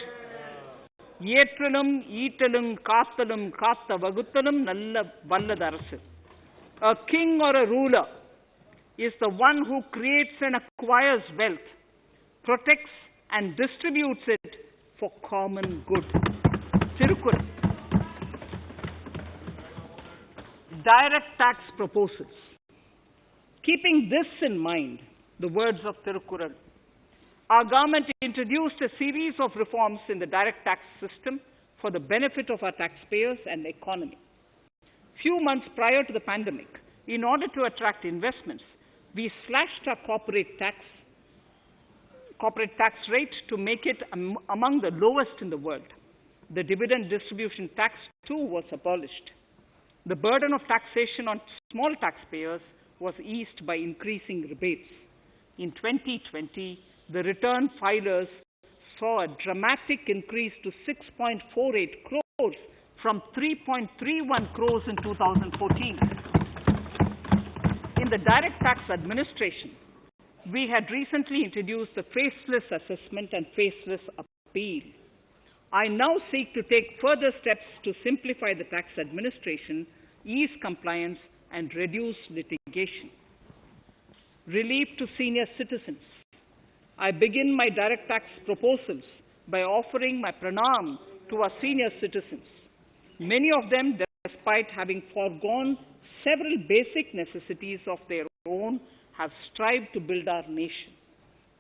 Yetralum, Eatalum, Kathalum, Katha Vaguthalum, Nalla Valladarasu. A king or a ruler is the one who creates and acquires wealth, protects and distributes it for common good. Tirukkural. Direct tax proposals. Keeping this in mind, the words of Tirukkural, our government introduced a series of reforms in the direct tax system for the benefit of our taxpayers and the economy. Few months prior to the pandemic, in order to attract investments, we slashed our corporate tax rate to make it among the lowest in the world. The dividend distribution tax, too, was abolished. The burden of taxation on small taxpayers was eased by increasing rebates. In 2020, the return filers saw a dramatic increase to 6.48 crores from 3.31 crores in 2014. In the direct tax administration, we had recently introduced the faceless assessment and faceless appeal. I now seek to take further steps to simplify the tax administration, ease compliance, and reduce litigation. Relief to senior citizens. I begin my direct tax proposals by offering my pranam to our senior citizens. Many of them, despite having foregone several basic necessities of their own, have strived to build our nation.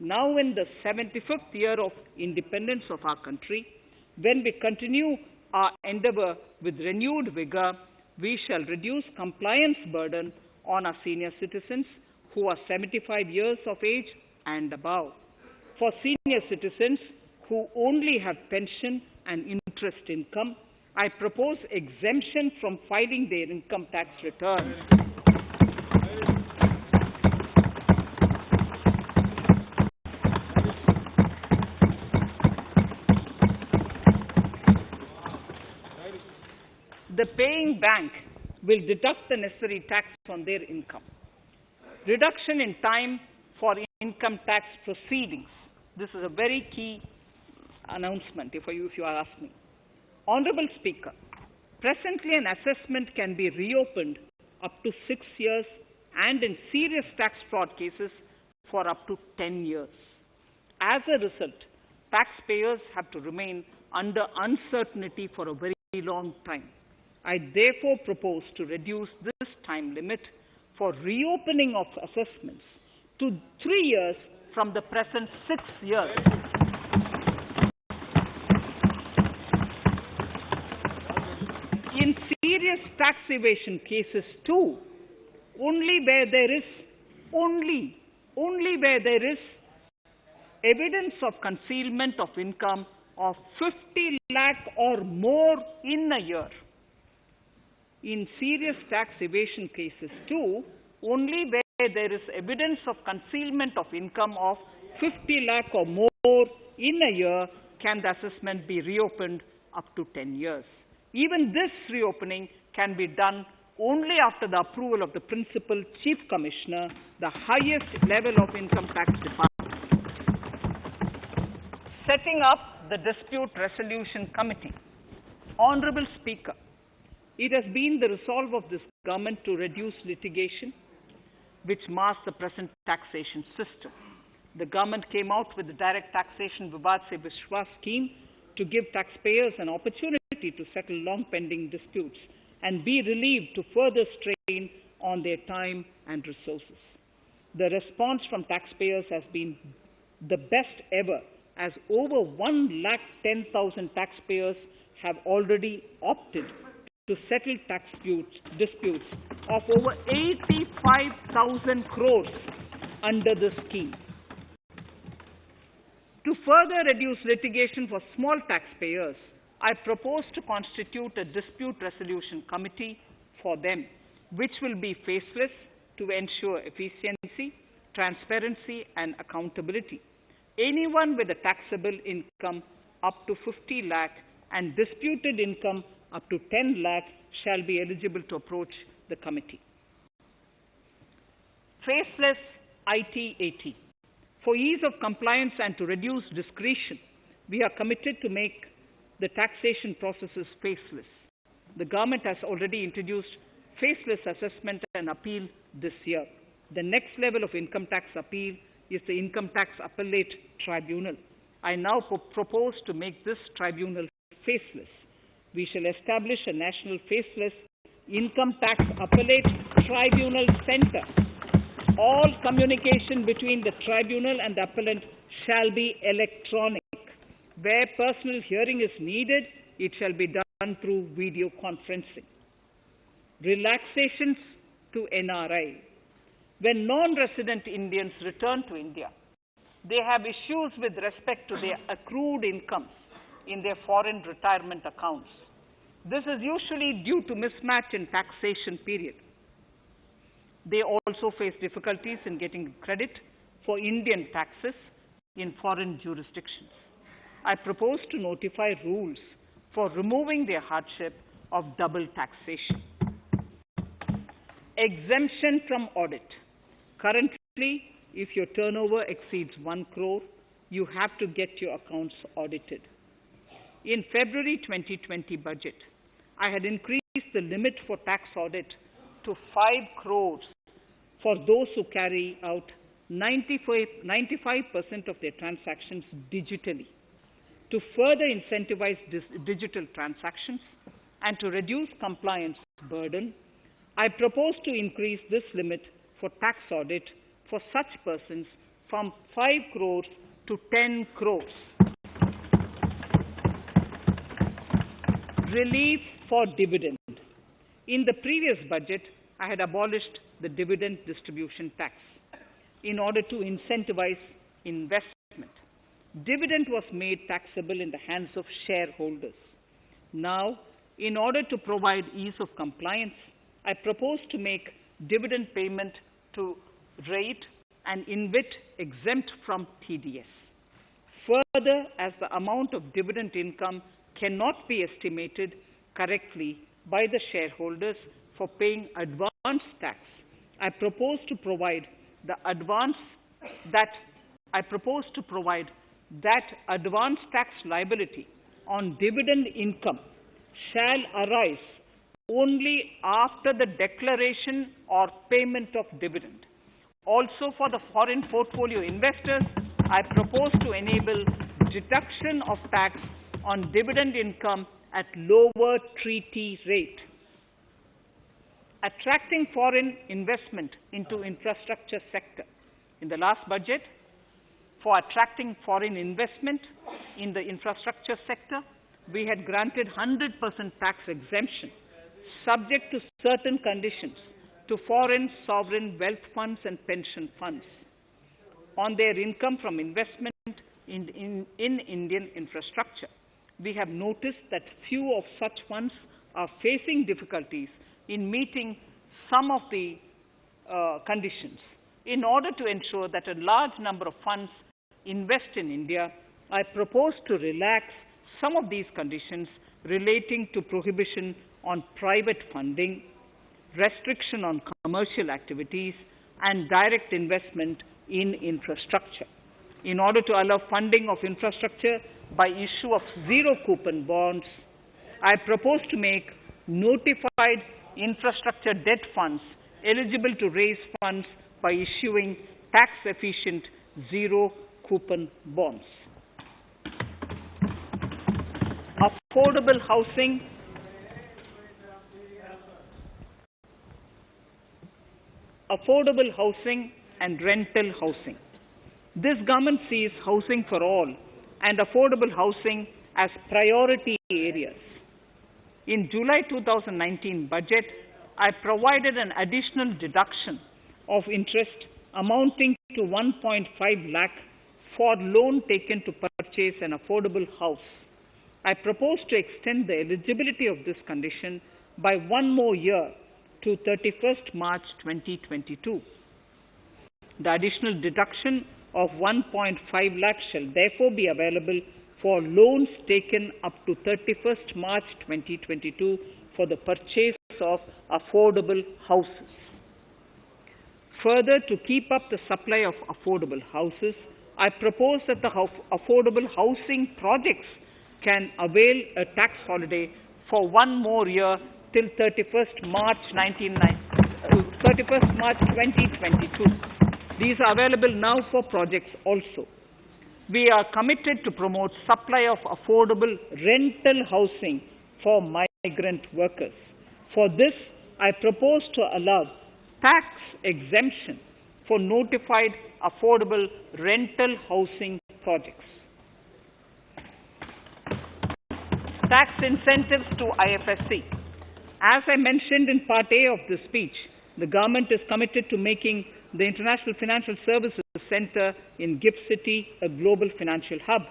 Now, in the 75th year of independence of our country, when we continue our endeavor with renewed vigor, we shall reduce compliance burden on our senior citizens who are 75 years of age and above. For senior citizens who only have pension and interest income, I propose exemption from filing their income tax returns. The paying bank will deduct the necessary tax on their income. Reduction in time for income tax proceedings. This is a very key announcement if you are asking. Honorable Speaker, presently an assessment can be reopened up to 6 years and in serious tax fraud cases for up to 10 years. As a result, taxpayers have to remain under uncertainty for a very long time. I therefore propose to reduce this time limit for reopening of assessments to 3 years from the present 6 years. In serious tax evasion cases too, only where there is evidence of concealment of income of 50 lakh or more in a year. In serious tax evasion cases too, only where there is evidence of concealment of income of 50 lakh or more in a year, can the assessment be reopened up to 10 years. Even this reopening can be done only after the approval of the Principal Chief Commissioner, the highest level of income tax department. Setting up the Dispute Resolution Committee. Honorable Speaker, it has been the resolve of this government to reduce litigation which mars the present taxation system. The government came out with the Direct Taxation Vivad Se Vishwas scheme to give taxpayers an opportunity to settle long-pending disputes and be relieved to further strain on their time and resources. The response from taxpayers has been the best ever, as over 110,000 taxpayers have already opted to settle tax disputes of over 85,000 crores under the scheme. To further reduce litigation for small taxpayers, I propose to constitute a dispute resolution committee for them, which will be faceless to ensure efficiency, transparency, and accountability. Anyone with a taxable income up to 50 lakh and disputed income up to 10 lakh shall be eligible to approach the committee. Faceless IT-AT. For ease of compliance and to reduce discretion, we are committed to make the taxation processes faceless. The government has already introduced faceless assessment and appeal this year. The next level of income tax appeal is the Income Tax Appellate Tribunal. I now propose to make this tribunal faceless. We shall establish a national faceless Income Tax Appellate Tribunal Center. All communication between the tribunal and the appellant shall be electronic. Where personal hearing is needed, it shall be done through video conferencing. Relaxations to NRI. When non-resident Indians return to India, they have issues with respect to their accrued incomes in their foreign retirement accounts. This is usually due to mismatch in taxation period. They also face difficulties in getting credit for Indian taxes in foreign jurisdictions. I propose to notify rules for removing their hardship of double taxation. Exemption from audit. Currently, if your turnover exceeds 1 crore, you have to get your accounts audited. In February 2020 budget, I had increased the limit for tax audit to 5 crores for those who carry out 95% of their transactions digitally. To further incentivize digital transactions and to reduce compliance burden, I propose to increase this limit for tax audit for such persons from 5 crores to 10 crores. Relief for dividend. In the previous budget, I had abolished the dividend distribution tax in order to incentivize investment. Dividend was made taxable in the hands of shareholders. Now, in order to provide ease of compliance, I propose to make dividend payment to rate and InvIT exempt from TDS. Further, as the amount of dividend income cannot be estimated correctly by the shareholders for paying advance tax, I propose to provide that advance tax liability on dividend income shall arise only after the declaration or payment of dividend. Also, for the foreign portfolio investors, I propose to enable deduction of tax on dividend income at lower treaty rate. Attracting foreign investment into infrastructure sector. In the last budget, for attracting foreign investment in the infrastructure sector, we had granted 100% tax exemption, subject to certain conditions, to foreign sovereign wealth funds and pension funds on their income from investment in Indian infrastructure. We have noticed that few of such funds are facing difficulties in meeting some of the conditions. In order to ensure that a large number of funds invest in India, I propose to relax some of these conditions relating to prohibition on private funding, restriction on commercial activities, and direct investment in infrastructure. In order to allow funding of infrastructure by issue of zero-coupon bonds, I propose to make notified infrastructure debt funds eligible to raise funds by issuing tax-efficient zero-coupon bonds. Affordable housing and rental housing. This government sees housing for all and affordable housing as priority areas. In July 2019 budget, I provided an additional deduction of interest amounting to 1.5 lakh for loan taken to purchase an affordable house. I propose to extend the eligibility of this condition by 1 more year to 31st March 2022. The additional deduction of 1.5 lakh shall therefore be available for loans taken up to 31st March 2022 for the purchase of affordable houses. Further, to keep up the supply of affordable houses, I propose that the affordable housing projects can avail a tax holiday for 1 more year till 31st March 2022. These are available now for projects also. We are committed to promote supply of affordable rental housing for migrant workers. For this, I propose to allow tax exemption for notified affordable rental housing projects. Tax incentives to IFSC. As I mentioned in Part A of this speech, the government is committed to making the International Financial Services Center in GIFT City a global financial hub.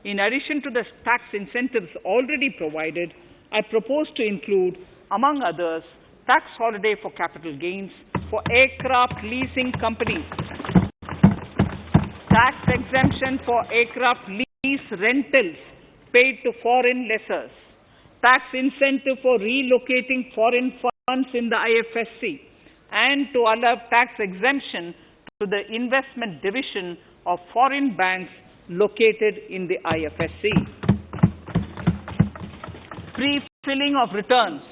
In addition to the tax incentives already provided, I propose to include, among others, tax holiday for capital gains for aircraft leasing companies, tax exemption for aircraft lease rentals paid to foreign lessors, tax incentive for relocating foreign funds in the IFSC, and to allow tax exemption to the investment division of foreign banks located in the IFSC. Pre-filling of returns.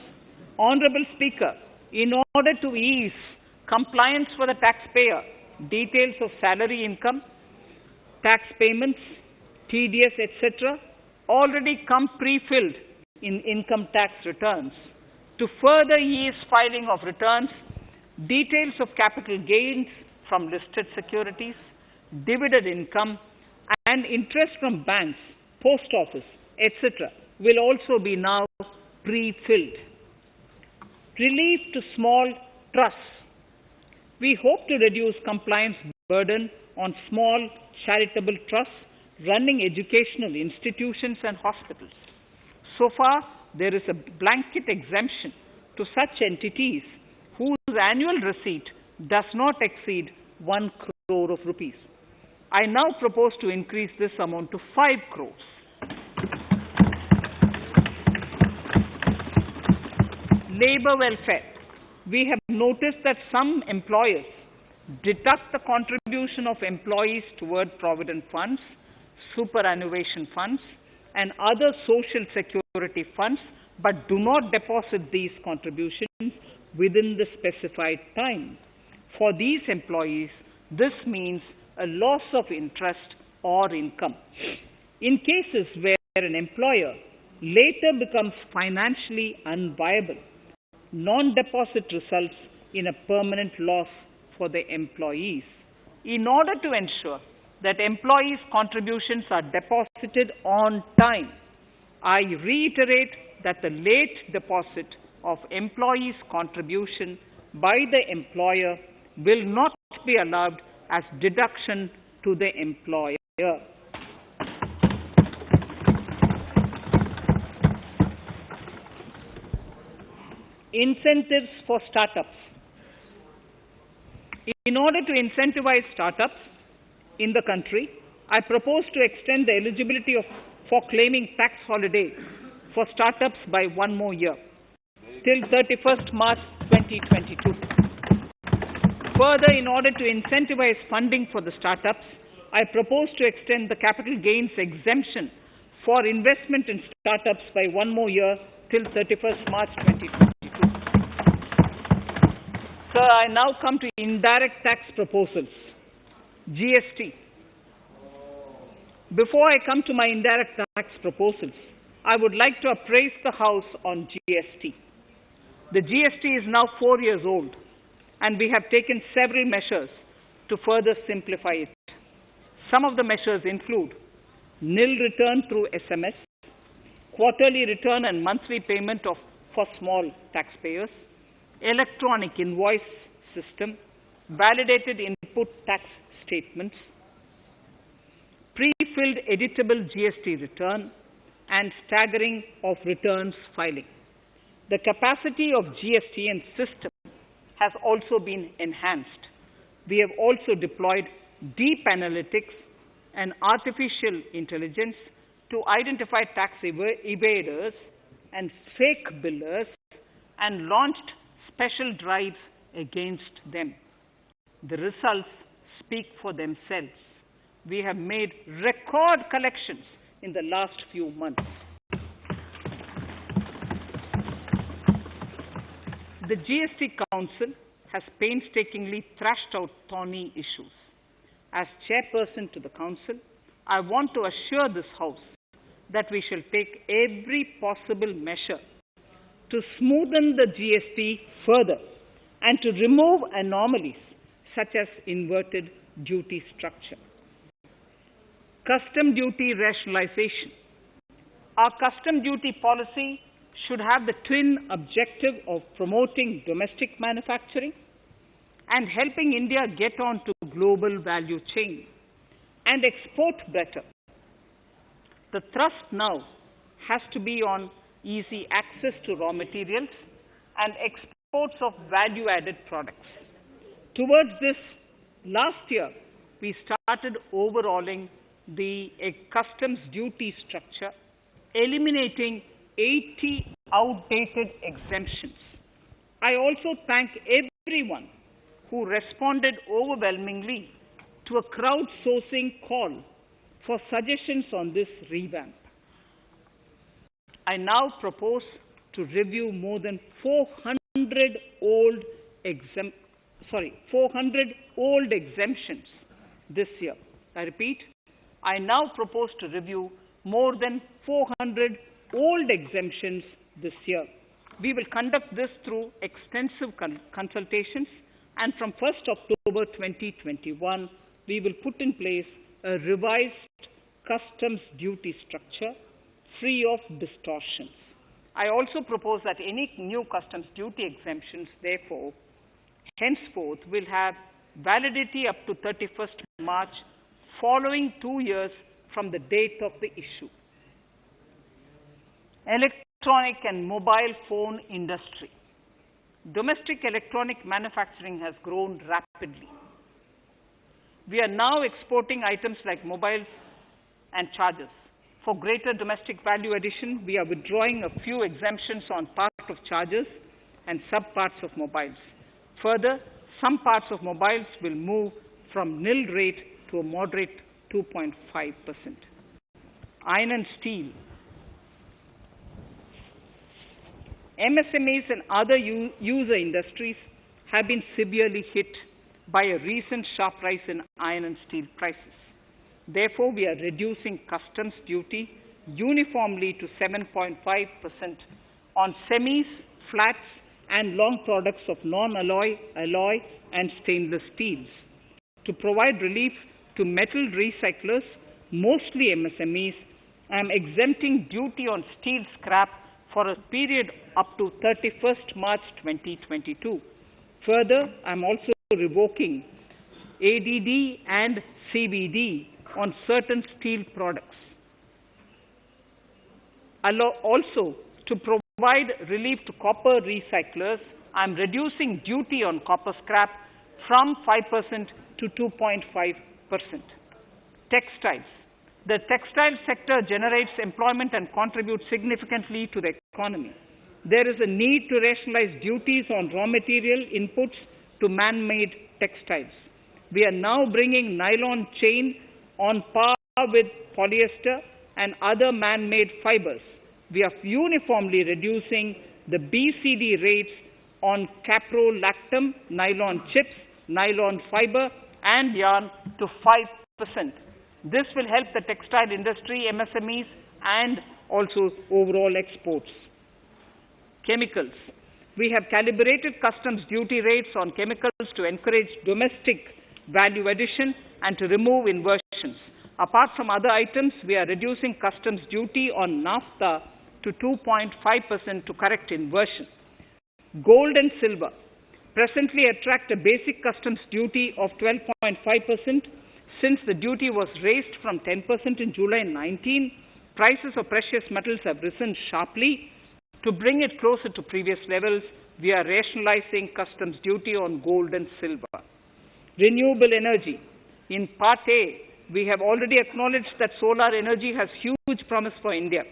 Honorable Speaker, in order to ease compliance for the taxpayer, details of salary income, tax payments, TDS, etc., already come pre-filled in income tax returns. To further ease filing of returns, details of capital gains from listed securities, dividend income, and interest from banks, post office, etc., will also be now pre-filled. Relief to small trusts. We hope to reduce compliance burden on small charitable trusts running educational institutions and hospitals. So far, there is a blanket exemption to such entities whose annual receipt does not exceed 1 crore of rupees. I now propose to increase this amount to 5 crores. Labor welfare. We have noticed that some employers deduct the contribution of employees toward provident funds, superannuation funds, and other social security funds, but do not deposit these contributions within the specified time. For these employees, this means a loss of interest or income. In cases where an employer later becomes financially unviable, non-deposit results in a permanent loss for the employees. In order to ensure that employees' contributions are deposited on time, I reiterate that the late deposit of employees' contribution by the employer will not be allowed as deduction to the employer. Incentives for startups. In order to incentivize startups in the country, I propose to extend the eligibility for claiming tax holiday for startups by 1 more year, till 31st March 2022. Further, in order to incentivize funding for the startups, I propose to extend the capital gains exemption for investment in startups by 1 more year, till 31st March 2022. Sir, I now come to indirect tax proposals. GST. Before I come to my indirect tax proposals, I would like to appraise the House on GST. The GST is now 4 years old, and we have taken several measures to further simplify it. Some of the measures include nil return through SMS, quarterly return and monthly payment for small taxpayers, electronic invoice system, validated input tax statements, pre-filled editable GST return, and staggering of returns filing. The capacity of GST and system has also been enhanced. We have also deployed deep analytics and artificial intelligence to identify tax evaders and fake billers and launched special drives against them. The results speak for themselves. We have made record collections in the last few months. The GST Council has painstakingly thrashed out thorny issues. As chairperson to the Council, I want to assure this House that we shall take every possible measure to smoothen the GST further and to remove anomalies such as inverted duty structure. Custom duty rationalization. Our custom duty policy should have the twin objective of promoting domestic manufacturing and helping India get on to global value chain and export better. The thrust now has to be on easy access to raw materials and exports of value-added products. Towards this, last year, we started overhauling the customs duty structure, eliminating 80 outdated exemptions. I also thank everyone who responded overwhelmingly to a crowdsourcing call for suggestions on this revamp. I now propose to review more than 400 old exemptions this year. I repeat, I now propose to review more than 400 old exemptions this year. We will conduct this through extensive consultations, and from 1st October 2021, we will put in place a revised customs duty structure free of distortions. I also propose that any new customs duty exemptions, therefore, henceforth will have validity up to 31st March, following 2 years from the date of the issue. Electronic and mobile phone industry. Domestic electronic manufacturing has grown rapidly. We are now exporting items like mobiles and chargers. For greater domestic value addition, we are withdrawing a few exemptions on part of chargers and sub-parts of mobiles. Further, some parts of mobiles will move from nil rate to a moderate 2.5%. Iron and steel. MSMEs and other user industries have been severely hit by a recent sharp rise in iron and steel prices. Therefore, we are reducing customs duty uniformly to 7.5% on semis, flats, and long products of non-alloy, alloy, and stainless steels. To provide relief to metal recyclers, mostly MSMEs, I am exempting duty on steel scrap for a period up to 31st March 2022. Further, I am also revoking ADD and CVD on certain steel products. Also, to provide relief to copper recyclers, I am reducing duty on copper scrap from 5% to 2.5%. Textiles. The textile sector generates employment and contributes significantly to the economy. There is a need to rationalize duties on raw material inputs to man-made textiles. We are now bringing nylon chain on par with polyester and other man-made fibers. We are uniformly reducing the BCD rates on caprolactam, nylon chips, nylon fiber, and yarn to 5%. This will help the textile industry, MSMEs, and also overall exports. Chemicals. We have calibrated customs duty rates on chemicals to encourage domestic value addition and to remove inversions. Apart from other items, we are reducing customs duty on naphtha to 2.5% to correct inversion. Gold and silver presently attract a basic customs duty of 12.5%. Since the duty was raised from 10% in July 19, prices of precious metals have risen sharply. To bring it closer to previous levels, we are rationalizing customs duty on gold and silver. Renewable energy. In Part A, we have already acknowledged that solar energy has huge promise for India.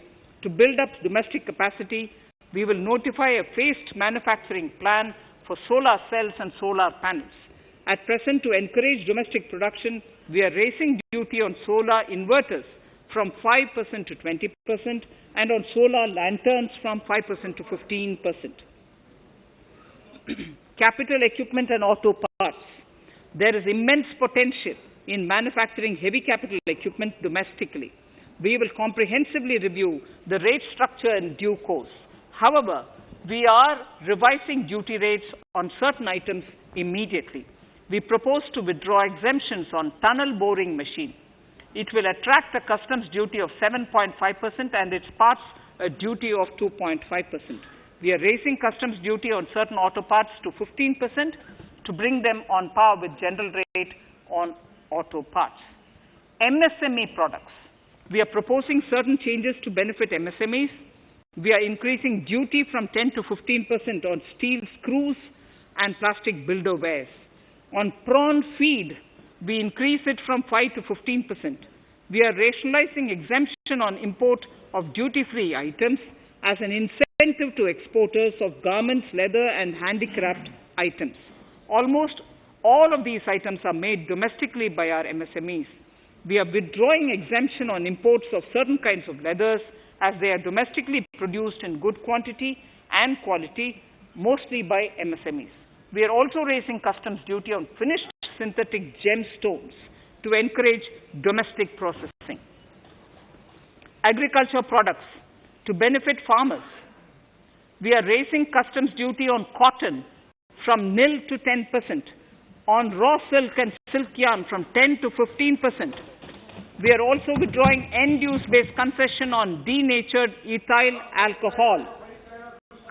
To build up domestic capacity, we will notify a phased manufacturing plan for solar cells and solar panels. At present, to encourage domestic production, we are raising duty on solar inverters from 5% to 20% and on solar lanterns from 5% to 15%. Capital equipment and auto parts. There is immense potential in manufacturing heavy capital equipment domestically. We will comprehensively review the rate structure in due course. However, we are revising duty rates on certain items immediately. We propose to withdraw exemptions on tunnel boring machine. It will attract a customs duty of 7.5% and its parts a duty of 2.5%. We are raising customs duty on certain auto parts to 15% to bring them on par with general rate on auto parts. MSME products. We are proposing certain changes to benefit MSMEs. We are increasing duty from 10 to 15% on steel screws and plastic builderwares. On prawn feed, we increase it from 5 to 15%. We are rationalizing exemption on import of duty-free items as an incentive to exporters of garments, leather, and handicraft items. Almost all of these items are made domestically by our MSMEs. We are withdrawing exemption on imports of certain kinds of leathers as they are domestically produced in good quantity and quality, mostly by MSMEs. We are also raising customs duty on finished synthetic gemstones to encourage domestic processing. Agriculture products to benefit farmers. We are raising customs duty on cotton from nil to 10%, on raw silk and silk yarn from 10 to 15%. We are also withdrawing end-use based concession on denatured ethyl alcohol.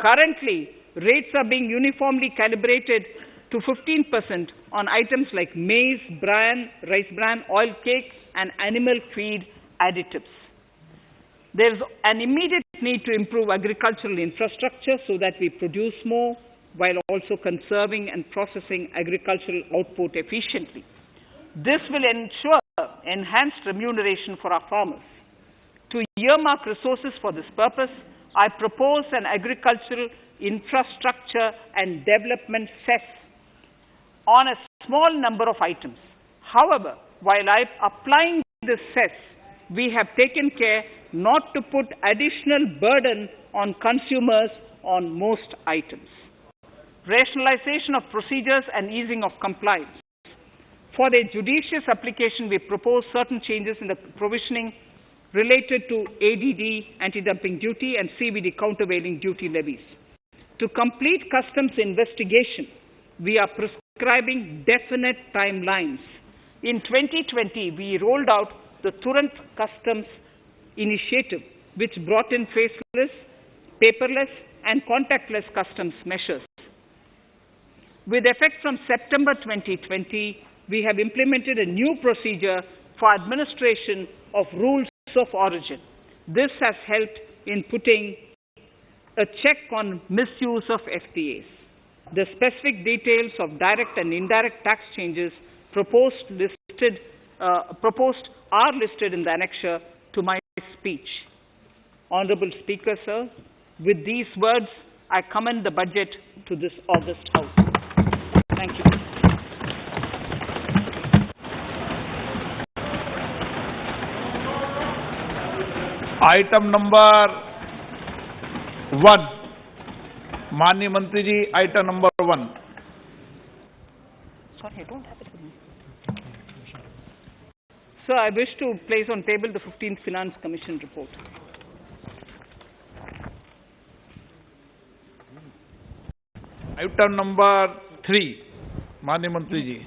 Currently, rates are being uniformly calibrated to 15% on items like maize, bran, rice bran, oil cake, and animal feed additives. There is an immediate need to improve agricultural infrastructure so that we produce more while also conserving and processing agricultural output efficiently. This will ensure enhanced remuneration for our farmers. To earmark resources for this purpose, I propose an agricultural infrastructure and development cess on a small number of items. However, while I'm applying this cess, we have taken care not to put additional burden on consumers on most items. Rationalization of procedures and easing of compliance. For a judicious application, we propose certain changes in the provisioning related to ADD, anti-dumping duty, and CVD, countervailing duty levies. To complete customs investigation, we are prescribing definite timelines. In 2020, we rolled out the Turant Customs Initiative, which brought in faceless, paperless, and contactless customs measures. With effect from September 2020, we have implemented a new procedure for administration of rules of origin. This has helped in putting a check on misuse of FTAs. the specific details of direct and indirect tax changes proposed are listed in the annexure to my speech. Honorable Speaker, sir, with these words, I commend the budget to this august House. Thank you. Item number 1, माननीय मंत्री जी, item number 1। Sorry, I don't have it with me. Sir, I wish to place on table the 15th Finance Commission report. Item number 3, माननीय मंत्री जी।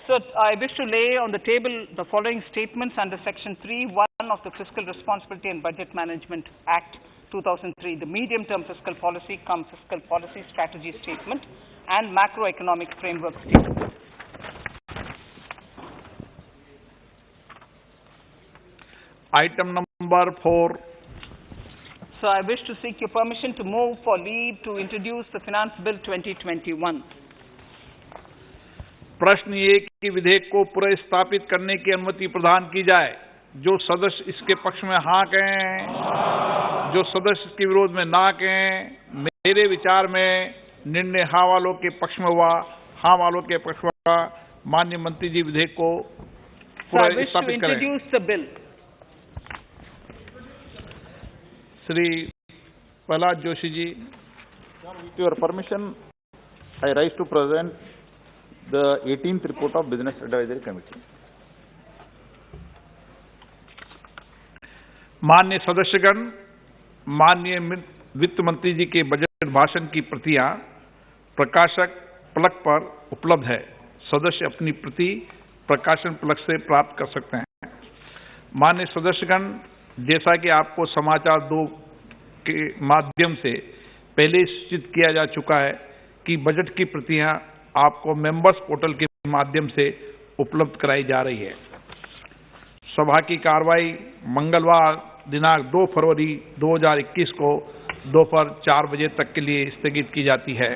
Sir, I wish to lay on the table the following statements under Section 3(1) of the Fiscal Responsibility and Budget Management Act 2003, the medium-term fiscal policy cum fiscal policy strategy statement and macroeconomic framework statement. Item number 4. So I wish to seek your permission to move for leave to introduce the Finance Bill 2021. प्रश्न ये कि विधेयक को पुनर्स्थापित करने की अनुमति प्रदान की जाए। जो सदस्य इसके पक्ष में हाँ कहें, जो सदस्य इसके विरोध में ना कहें। मेरे विचार में निर्णय हाँ वालों के पक्ष में हुआ, हाँ वालों के पक्ष में हुआ। माननीय मंत्री जी विधेयक को पुनर्स्थापित करें। Shri Prahlad Joshi ji. With your permission, I rise to present the 18th report of Business Advisory Committee. माननीय सदस्यगण, माननीय वित्त मंत्री जी के बजट भाषण की प्रतियां प्रकाशक फलक पर उपलब्ध है। सदस्य अपनी प्रति प्रकाशन फलक से प्राप्त कर सकते हैं। माननीय सदस्यगण, जैसा कि आपको समाचार 2 के माध्यम से पहले सूचित किया जा चुका है कि बजट की प्रतियां आपको मेंबर्स पोर्टल के माध्यम से उपलब्ध कराई जा रही है। सभा की कार्रवाई मंगलवार दिनांक 2 फरवरी 2021 को दोपहर 4 बजे तक के लिए स्थगित की जाती है।